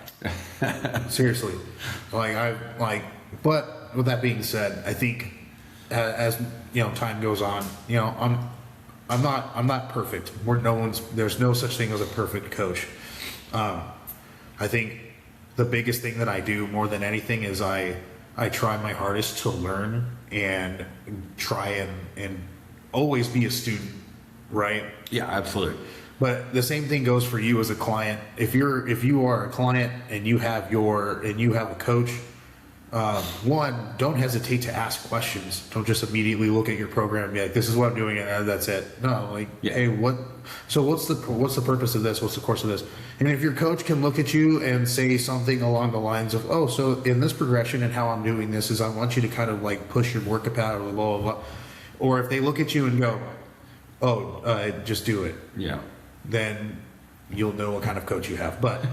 Seriously. But with that being said, I think as time goes on, I'm not perfect. There's no such thing as a perfect coach. I think the biggest thing that I do more than anything is I try my hardest to learn and try and always be a student, right? Yeah, absolutely. But the same thing goes for you as a client. If you are a client and you have a coach, one, don't hesitate to ask questions. Don't just immediately look at your program and be like, "This is what I'm doing," and that's it. No, like, Yeah. hey, what's the purpose of this? What's the course of this? And if your coach can look at you and say something along the lines of, "Oh, so in this progression and how I'm doing this is I want you to kind of like push your work capacity, blah blah blah," or if they look at you and go, "Oh, just do it," Yeah. then you'll know what kind of coach you have. But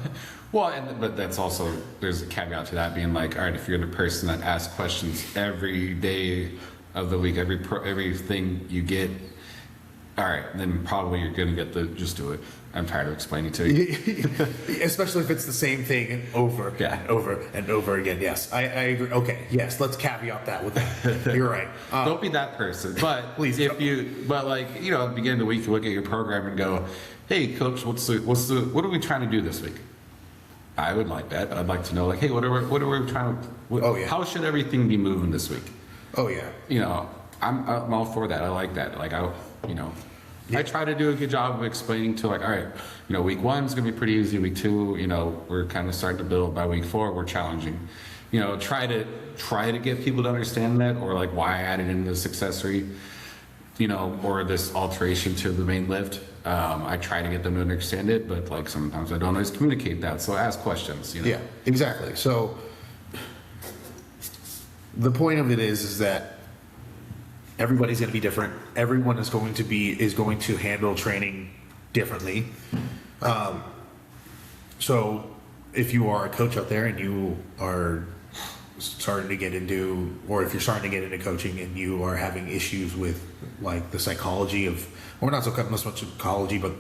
Well, but that's also, there's a caveat to that being like, all right, if you're the person that asks questions every day of the week, everything you get, all right, then probably you're going to get just do it. I'm tired of explaining to you. especially if it's the same thing over Yeah. and over and over again. Yes, I agree. Okay, yes, let's caveat that with that. You're right. Don't be that person. But Please if don't. but like, at the beginning of the week, you look at your program and go, hey, coach, what are we trying to do this week? I would like that. I'd like to know, like, hey, what are we trying to? Oh, yeah. How should everything be moving this week? Oh yeah. I'm all for that. I like that. Like I try to do a good job of explaining to like, all right, week 1's gonna be pretty easy. Week 2, we're kind of starting to build. By week 4, we're challenging. Try to get people to understand that, or like why I added in this accessory, or this alteration to the main lift. I try to get them to understand it, but like sometimes I don't always communicate that. So ask questions. Yeah, exactly. So the point of it is that everybody's going to be different. Everyone is going to handle training differently. So if you are a coach out there and you are starting to get into, or if you're starting to get into coaching and you are having issues with like the psychology of, or not so much psychology, but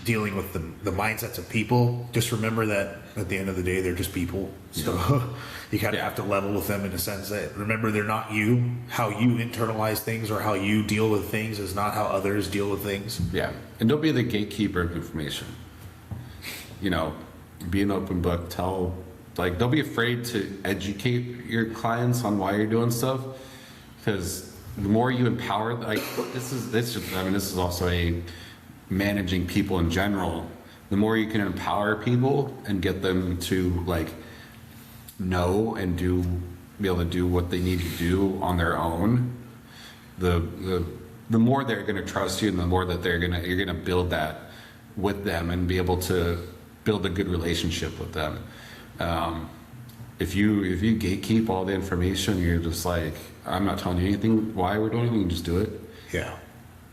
dealing with the mindsets of people, just remember that at the end of the day, they're just people. So you kind of have to level with them in a sense that, remember, they're not you. How you internalize things or how you deal with things is not how others deal with things. Yeah, and don't be the gatekeeper of information. Be an open book. Don't be afraid to educate your clients on why you're doing stuff, because the more you empower, like this is also a managing people in general. The more you can empower people and get them to like know and be able to do what they need to do on their own, the more they're going to trust you, and the more that you're going to build that with them and be able to build a good relationship with them. If you gatekeep all the information, you're just like, I'm not telling you anything why we're doing anything, just do it. Yeah.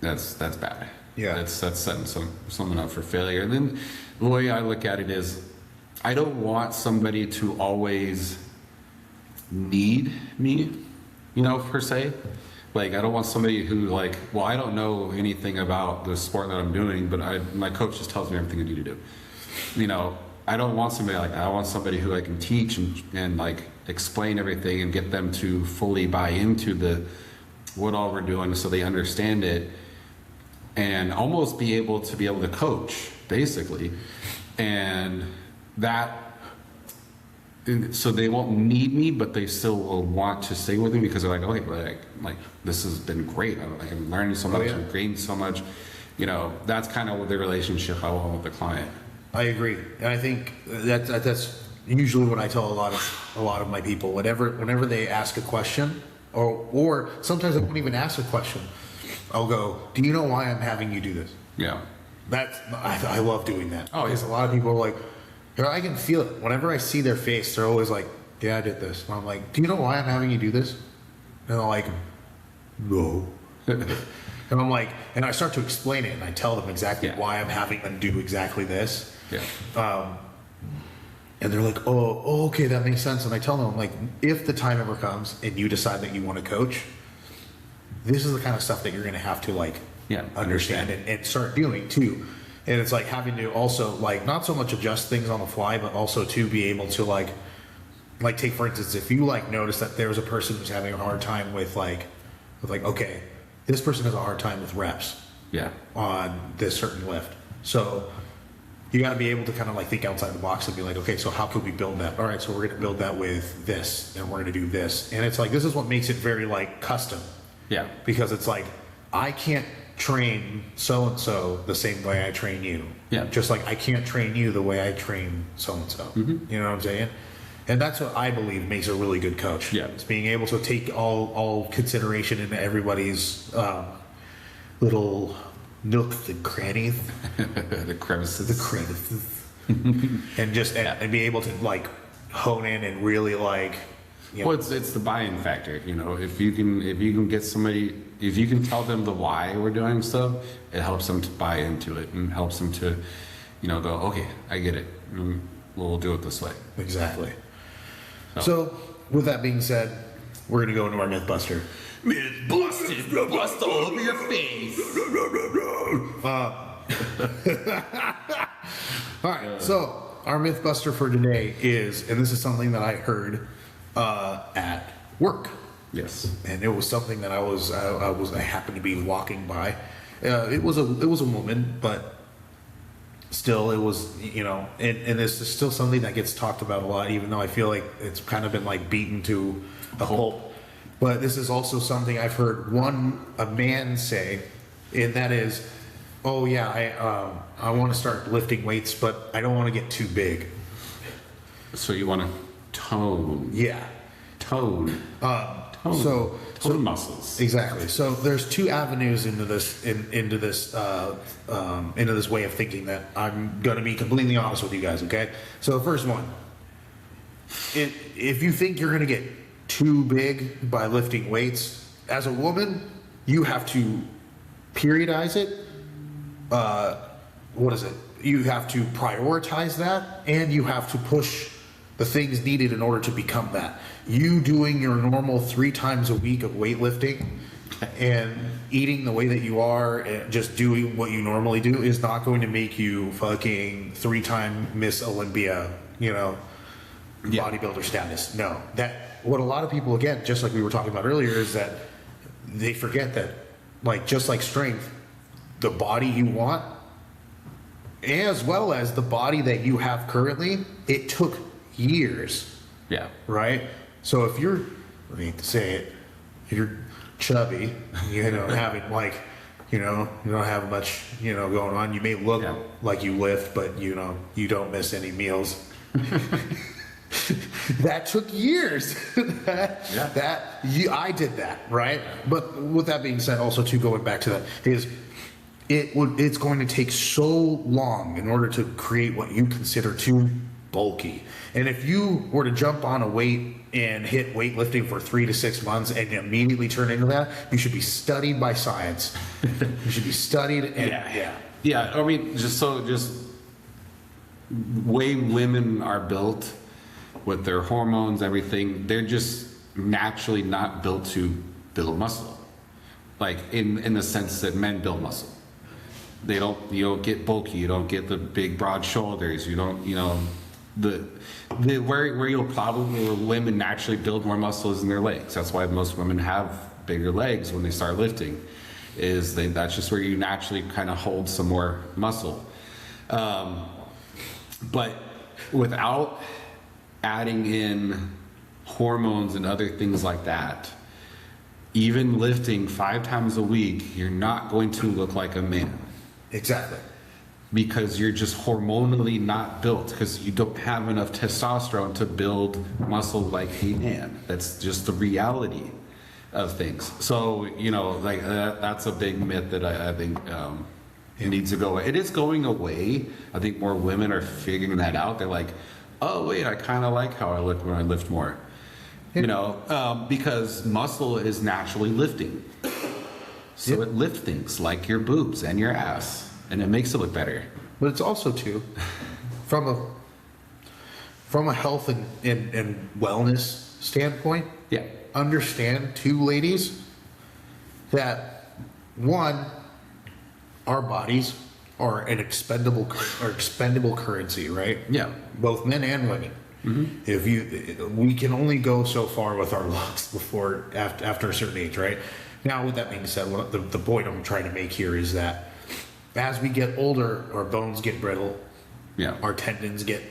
That's bad. Yeah. That's setting someone up for failure. And then the way I look at it is, I don't want somebody to always need me, per se. Like, I don't want somebody who like, well, I don't know anything about the sport that I'm doing, but my coach just tells me everything I need to do. I don't want somebody like that. I want somebody who I can teach and like explain everything and get them to fully buy into what all we're doing, so they understand it, and almost be able to coach, basically. And so they won't need me, but they still will want to stay with me because they're like, okay, like this has been great. I'm learning so much, I'm gaining so much. That's kind of the relationship I want with the client. I agree, and I think that's usually what I tell a lot of my people. Whenever they ask a question, or sometimes I won't even ask a question. I'll go, do you know why I'm having you do this? Yeah. I love doing that. Oh, because yeah. a lot of people are like, I can feel it. Whenever I see their face, they're always like, yeah, I did this. And I'm like, do you know why I'm having you do this? And they're like, no. And I'm like, and I start to explain it, and I tell them exactly why I'm having them do exactly this. Yeah. And they're like, oh, okay, that makes sense. And I tell them, I'm like, if the time ever comes and you decide that you want to coach, this is the kind of stuff that you're going to have to like understand and start doing too. And it's like having to also like not so much adjust things on the fly, but also to be able to like take for instance, if you like notice that there's a person who's having a hard time with okay, this person has a hard time with reps on this certain lift. So you got to be able to kind of like think outside the box and be like, okay, so how could we build that? All right, so we're going to build that with this, and we're going to do this. And it's like, this is what makes it very like custom. Yeah. Because it's like, I can't train so-and-so the same way I train you. Yeah. Just like I can't train you the way I train so-and-so. Mm-hmm. You know what I'm saying? And that's what I believe makes a really good coach. Yeah. It's being able to take all consideration into everybody's little nooks and crannies. The crevices. And just and be able to like hone in and really like well, it's the buy-in factor. You know, if you can get somebody, if you can tell them the why we're doing stuff, it helps them to buy into it and helps them to, you know, go, okay, I get it. We'll do it this way. Exactly. So with that being said, we're gonna go into our Mythbuster. Mythbusted, bust all over your face. All right, so our Mythbuster for today is, and this is something that I heard at work. Yes. And it was something that I happened to be walking by. It was a woman, but still it was, you know, and this is still something that gets talked about a lot, even though I feel like it's kind of been like beaten to a pulp. But this is also something I've heard a man say, and that is, oh yeah, I want to start lifting weights, but I don't want to get too big. So you want to tone? Yeah. Tone. So muscles. Exactly. So there's two avenues into this way of thinking that I'm going to be completely honest with you guys. Okay. So the first one, if you think you're going to get too big by lifting weights, as a woman, you have to periodize it. What is it? You have to prioritize that, and you have to push the things needed in order to become that. You doing your normal 3 times a week of weightlifting and eating the way that you are and just doing what you normally do is not going to make you fucking 3-time Miss Olympia, you know, bodybuilder status. No. What a lot of people, again, just like we were talking about earlier, is that they forget that, like, just like strength, the body you want, as well as the body that you have currently, it took years. Yeah. Right? So if you're, I hate to say it, if you're chubby, you know, having like, you know, you don't have much, you know, going on, you may look like you lift, but you know, you don't miss any meals. That took years. I did that, right? But with that being said, also too, going back to that, is it's going to take so long in order to create what you consider too bulky. And if you were to jump on a weight and hit weightlifting for 3 to 6 months and immediately turn into that, you should be studied by science. You should be studied. And, yeah. I mean, just way women are built with their hormones, everything. They're just naturally not built to build muscle, like in the sense that men build muscle. You don't get bulky. You don't get the big broad shoulders. You don't, you know, where you'll probably, where women naturally build more muscle is in their legs. That's why most women have bigger legs when they start lifting, that's just where you naturally kind of hold some more muscle. But without adding in hormones and other things like that, even lifting 5 times a week, you're not going to look like a man. Exactly. Because you're just hormonally not built, because you don't have enough testosterone to build muscle like a man. That's just the reality of things. So, you know, like that's a big myth that I think needs to go away. It is going away. I think more women are figuring that out. They're like, oh, wait, I kind of like how I look when I lift more. You know, because muscle is naturally lifting. So it lifts things like your boobs and your ass, and it makes it look better. But it's also too, from a health and wellness standpoint, Yeah. understand too, ladies, that one, our bodies are an expendable currency, right? Yeah. Both men and women. We can only go so far with our looks before after a certain age, right? Now, with that being said, the point I'm trying to make here is that as we get older, our bones get brittle, our tendons get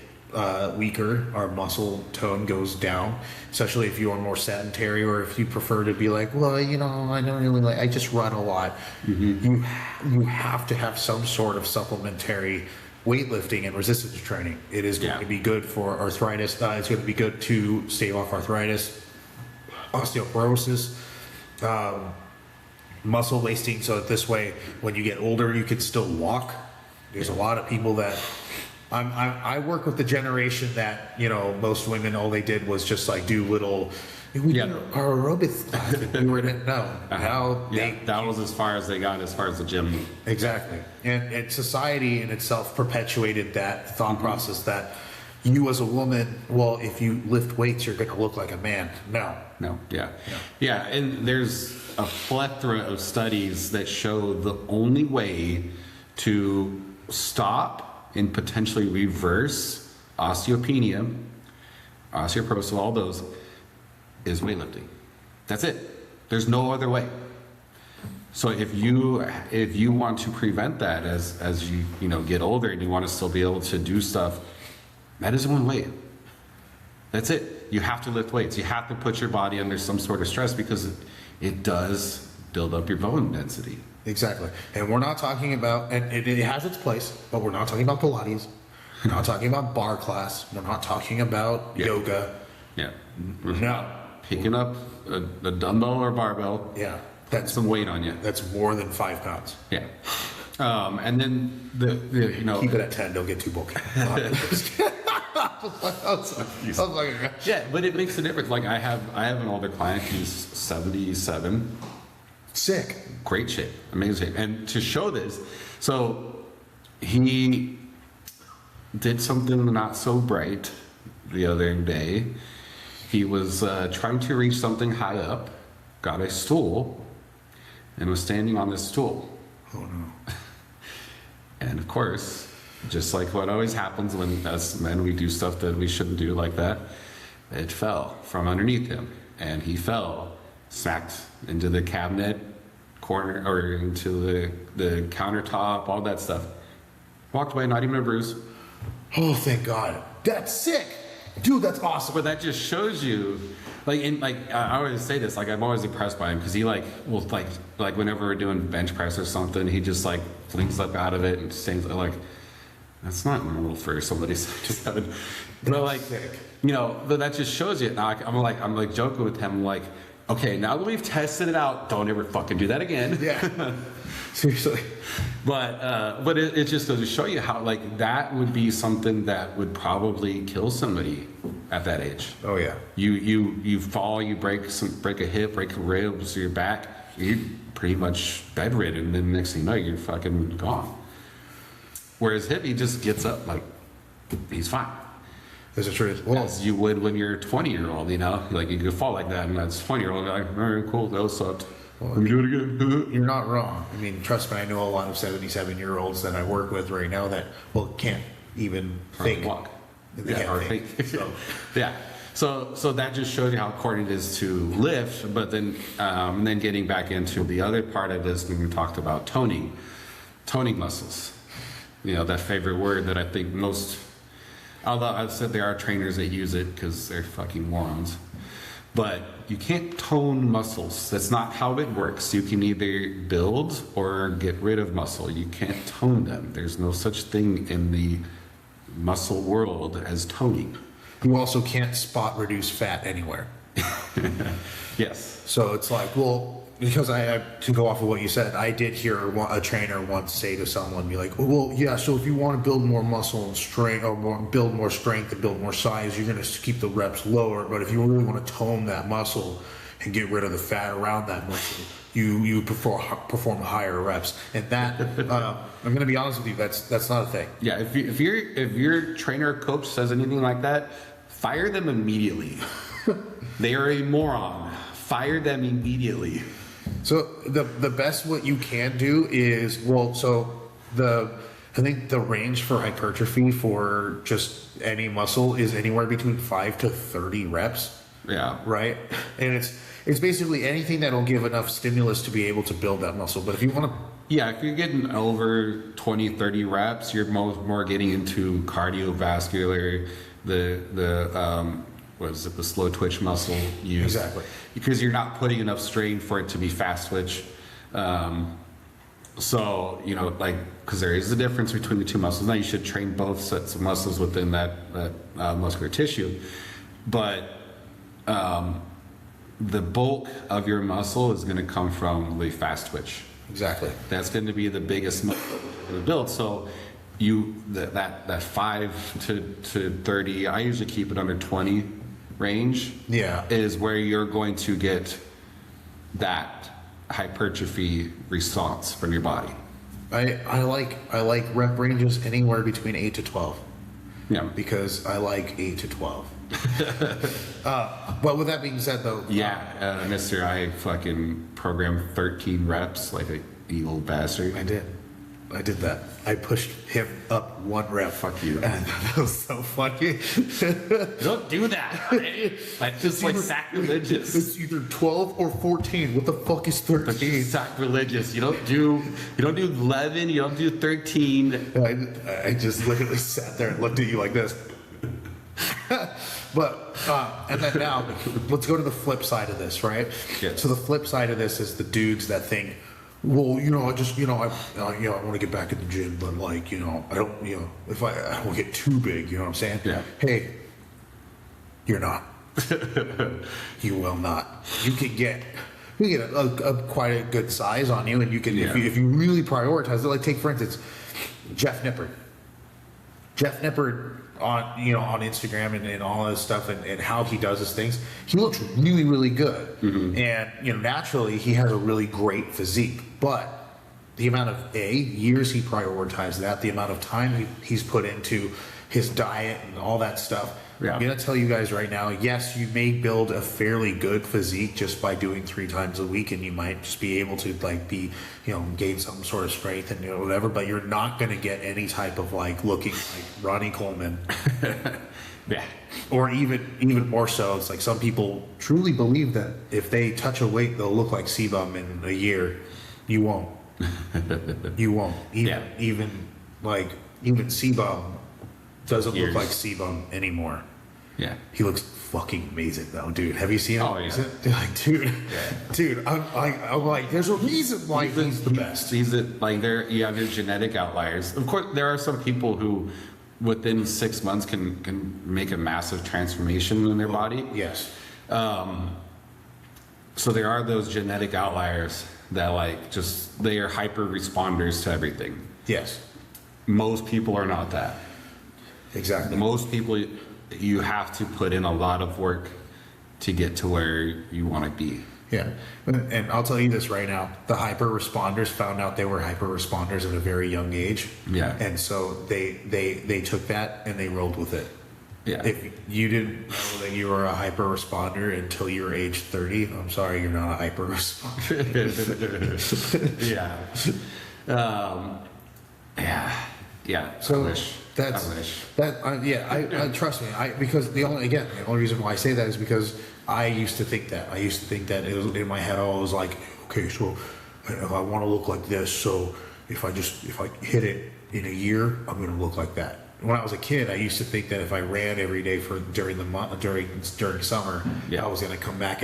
weaker, our muscle tone goes down, especially if you are more sedentary, or if you prefer to be like, well, you know, I don't really like, I just run a lot. You have to have some sort of supplementary weightlifting and resistance training. It is going to be good for arthritis. It's going to be good to stave off arthritis, osteoporosis, muscle wasting. So that this way, when you get older, you can still walk. There's a lot of people that I work with the generation that, you know, most women, all they did was just like do little, we did our aerobics class. We were in, no. Now that was as far as they got, as far as the gym. Exactly. And society in itself perpetuated that thought process that you as a woman, well, if you lift weights, you're going to look like a man. No. Yeah. And there's a plethora of studies that show the only way to stop and potentially reverse osteopenia, osteoporosis, all those, is weightlifting. That's it. There's no other way. So if you want to prevent that as you know get older and you want to still be able to do stuff, that is one way. That's it. You have to lift weights. You have to put your body under some sort of stress because it does build up your bone density. Exactly. And we're not talking about, and it has its place, but we're not talking about Pilates. We're not talking about bar class. We're not talking about yoga. Yeah. No. Picking up a dumbbell or barbell. Yeah. That's some weight on you. That's more than 5 pounds. Yeah. And then the you know. Keep it at 10. Don't get too bulky. Yeah, but it makes a difference. Like I have an older client who's 77. Sick. Great shape, amazing shape. And to show this, so he did something not so bright the other day. He was trying to reach something high up, got a stool, and was standing on this stool. Oh no. And of course, just like what always happens when us men we do stuff that we shouldn't do like that, it fell from underneath him. And he fell, smacked into the cabinet corner or into the countertop, all that stuff. Walked away, not even a bruise. Oh, thank God. That's sick. Dude, that's awesome. But that just shows you, I always say this, like I'm always impressed by him because he will like whenever we're doing bench press or something, he just like flings up out of it and stands like, that's not normal for somebody 77. But like, you know, but that just shows you. Now I'm like joking with him, like, okay, now that we've tested it out, don't ever fucking do that again. Yeah. Seriously. But it just goes to show you how like that would be something that would probably kill somebody at that age. Oh yeah. You fall, you break a hip, break a ribs, your back, you're pretty much bedridden, and then next thing you know, you're fucking gone. Whereas hip, he just gets up like he's fine. There's a truth. Well, as you would when you're a 20-year-old, you know, like you could fall like that, and that's 20-year-old like, all right, cool, that was sucked. Let me do it again. You're not wrong. I mean, trust me, I know a lot of 77-year-olds that I work with right now that can't even think. Walk. They can't think. So. Yeah. So that just shows you how important it is to lift, but then and then getting back into the other part of this when we talked about toning muscles. You know, that favorite word that I think most, although I've said there are trainers that use it because they're fucking morons, but you can't tone muscles. That's not how it works. You can either build or get rid of muscle. You can't tone them. There's no such thing in the muscle world as toning. You also can't spot reduce fat anywhere. Yes. So it's like, well, because to go off of what you said, I did hear a trainer once say to someone, be like, well, yeah, so if you want to build more muscle and strength, or build more strength and build more size, you're going to keep the reps lower. But if you really want to tone that muscle and get rid of the fat around that muscle, you perform higher reps. And that, I'm going to be honest with you, that's not a thing. Yeah, if your trainer or coach says anything like that, fire them immediately. They are a moron. Fire them immediately. So the best what you can do is, well, so I think the range for hypertrophy for just any muscle is anywhere between 5 to 30 reps. Yeah. Right? And it's basically anything that'll give enough stimulus to be able to build that muscle. But if you want to... Yeah, if you're getting over 20, 30 reps, you're more getting into cardiovascular, what is it, the slow twitch muscle use. Exactly. Because you're not putting enough strain for it to be fast twitch. So, because there is a difference between the two muscles. Now, you should train both sets of muscles within that muscular tissue. But the bulk of your muscle is going to come from the fast twitch. Exactly. That's going to be the biggest muscle in the build. So that 5 to 30, I usually keep it under 20 range. Yeah. Is where you're going to get that hypertrophy response from your body. I like rep ranges anywhere between 8 to 12. Yeah. Because I like 8 to 12. But with that being said, though, Mister, I fucking programmed 13 reps like a evil bastard. I did that. I pushed him up 1 rep. Fuck you. And that was so funny. Don't do that. That's just like sacrilegious. It's either 12 or 14. What the fuck is 13? Sacrilegious. You don't do 11. You don't do 13. I just literally sat there and looked at you like this. But and then now let's go to the flip side of this, right? Yeah. So the flip side of this is the dudes that think, well, I want to get back in the gym, but I don't, if I won't get too big, you know what I'm saying? Yeah. Hey, you're not. You will not. You can get a quite a good size on you, and you can if you really prioritize it. Like take for instance, Jeff Nippard. Jeff Nippard on Instagram and all this stuff and how he does his things, he looks really, really good. Mm-hmm. And naturally he has a really great physique, but the amount of years he prioritized that, the amount of time he's put into his diet and all that stuff. I'm gonna tell you guys right now, yes, you may build a fairly good physique just by doing 3 times a week, and you might just be able to gain some sort of strength and whatever, but you're not gonna get any type of looking like Ronnie Coleman. Yeah. Or even more so, it's like some people truly believe that if they touch a weight, they'll look like C-Bum in a year. You won't. You won't. Even C-Bum doesn't look like C-Bum anymore. Yeah. He looks fucking amazing though, dude. Have you seen him? Oh yeah. Dude, I'm like, there's a reason why he's the best. There's genetic outliers. Of course, there are some people who, within 6 months, can make a massive transformation in their body. Yes. So there are those genetic outliers that they are hyper responders to everything. Yes. Most people are not that. Exactly. Most people, you have to put in a lot of work to get to where you want to be. Yeah. And I'll tell you this right now, the hyper responders found out they were hyper responders at a very young age. Yeah. And so they took that and they rolled with it. Yeah. If you didn't know that you were a hyper responder until you were age 30, I'm sorry, you're not a hyper responder. Yeah. So I wish. Trust me. Because the only reason why I say that is because I used to think that. It was in my head. I was like, okay, so if I want to look like this, so if I hit it in a year, I'm going to look like that. When I was a kid, I used to think that if I ran every day during summer, I was going to come back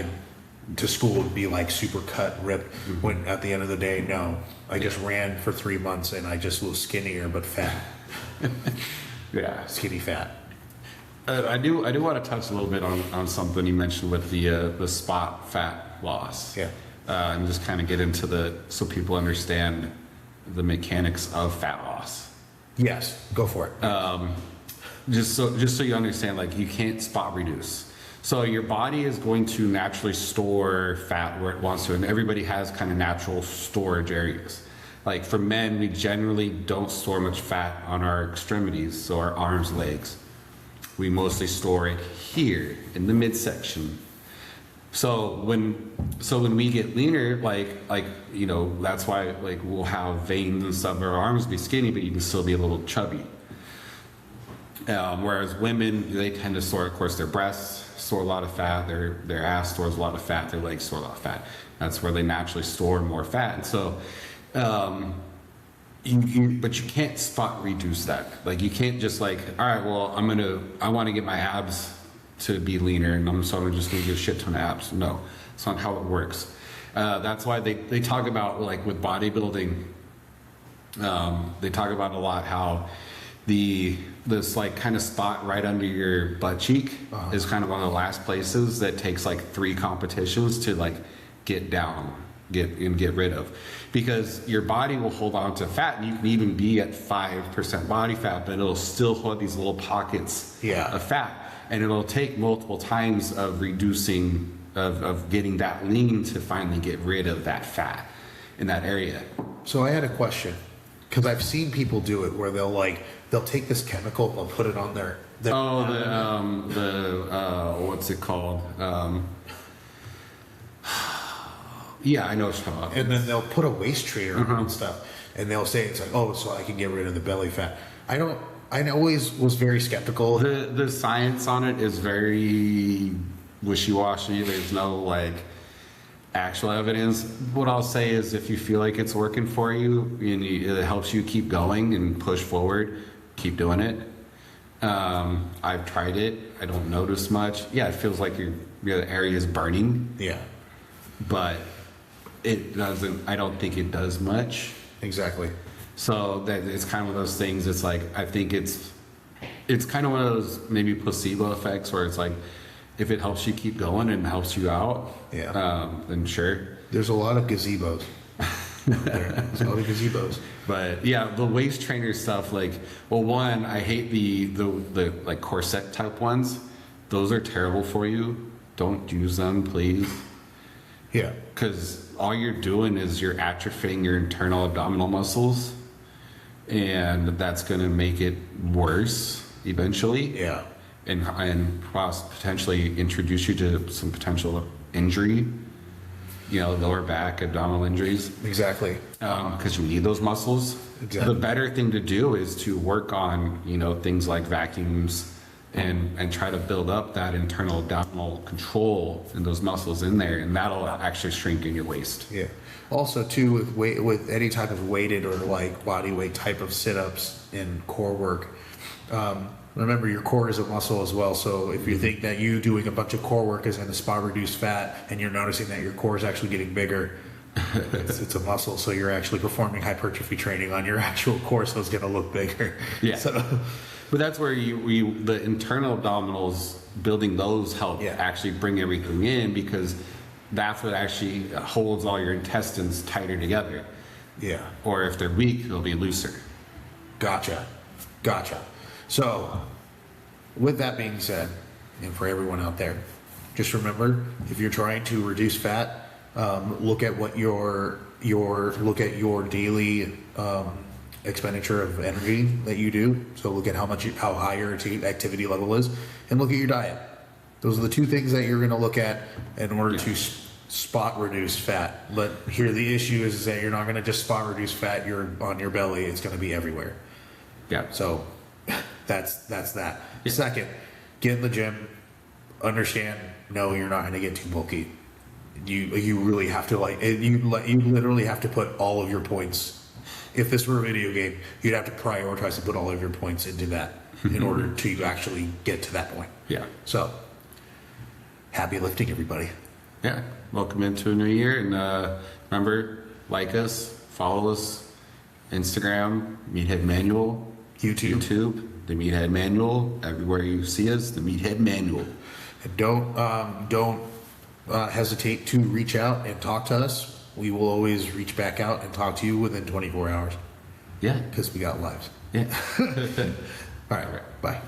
to school and be super cut and ripped. Mm-hmm. When at the end of the day, no, I just ran for 3 months and I just was skinnier but fat. Yeah, skinny fat. I do want to touch a little bit on something you mentioned with the spot fat loss. Yeah. And just kind of get into so people understand the mechanics of fat loss. Yes, go for it. Just so you understand, like, you can't spot reduce. So your body is going to naturally store fat where it wants to, and everybody has kind of natural storage areas. Like for men, we generally don't store much fat on our extremities, so our arms, legs. We mostly store it here in the midsection. So when we get leaner, like you know, that's why like we'll have veins and stuff. Our arms be skinny, but you can still be a little chubby. Whereas women, they tend to store, of course, their breasts store a lot of fat, their ass stores a lot of fat, their legs store a lot of fat. That's where they naturally store more fat. And so, but you can't spot reduce that. Like you can't just like, all right, well, I want to get my abs to be leaner, and I'm just gonna get a shit ton of abs. No, it's not how it works. That's why they talk about, like with bodybuilding, they talk about a lot how this like kind of spot right under your butt cheek is kind of one of the last places that takes like 3 competitions to like get rid of, because your body will hold on to fat, and you can even be at 5% body fat, but it'll still hold these little pockets of fat, and it'll take multiple times of reducing of getting that lean to finally get rid of that fat in that area. So I had a question, because I've seen people do it where they'll take this chemical, they'll put it on their what's it called? Yeah, I know what you're talking about. And then they'll put a waist trainer on and stuff, and they'll say it's like, oh, so I can get rid of the belly fat. I always was very skeptical. The science on it is very wishy-washy. There's no like actual evidence. What I'll say is, if you feel like it's working for you and it helps you keep going and push forward, keep doing it. I've tried it. I don't notice much. Yeah, it feels like your area is burning. Yeah. But it doesn't. I don't think it does much. Exactly. So that it's kind of one of those things. It's like, I think it's kind of one of those maybe placebo effects where it's like, if it helps you keep going and helps you out, then sure. There's a lot of gazebos. There's a lot of gazebos. But yeah, the waist trainer stuff, like, well, one, I hate the like corset type ones. Those are terrible for you. Don't use them, please. Yeah. Because all you're doing is you're atrophying your internal abdominal muscles, and that's going to make it worse eventually. Yeah. And potentially introduce you to some potential injury, lower back, abdominal injuries. Exactly. Because you need those muscles. Exactly. The better thing to do is to work on, things like vacuums and try to build up that internal abdominal control and those muscles in there, and that'll actually shrink in your waist. Yeah. Also, too, with any type of weighted or like body weight type of sit-ups and core work, remember your core is a muscle as well. So if you think that you doing a bunch of core work is going to spot reduce fat, and you're noticing that your core is actually getting bigger, it's a muscle. So you're actually performing hypertrophy training on your actual core, so it's going to look bigger. Yeah. So, but that's where the internal abdominals, building those help actually bring everything in, because that's what actually holds all your intestines tighter together. Yeah. Or if they're weak, they'll be looser. Gotcha. So, with that being said, and for everyone out there, just remember, if you're trying to reduce fat, look at what your daily expenditure of energy that you do. So look at how high your activity level is, and look at your diet. Those are the 2 things that you're going to look at in order to spot reduce fat. But here the issue is that you're not going to just spot reduce fat. You're on your belly. It's going to be everywhere. Yeah. So that's that. Yeah. Second, get in the gym. Understand. No, you're not going to get too bulky. You really have to you literally have to put all of your points. If this were a video game, you'd have to prioritize to put all of your points into that in order to actually get to that point. Yeah. So, happy lifting, everybody. Yeah. Welcome into a new year. And remember, like us, follow us, Instagram, Meathead Manual, YouTube. The Meathead Manual. Everywhere you see us, the Meathead Manual. And don't hesitate to reach out and talk to us. We will always reach back out and talk to you within 24 hours Yeah. because we got lives. Yeah. All right. Bye.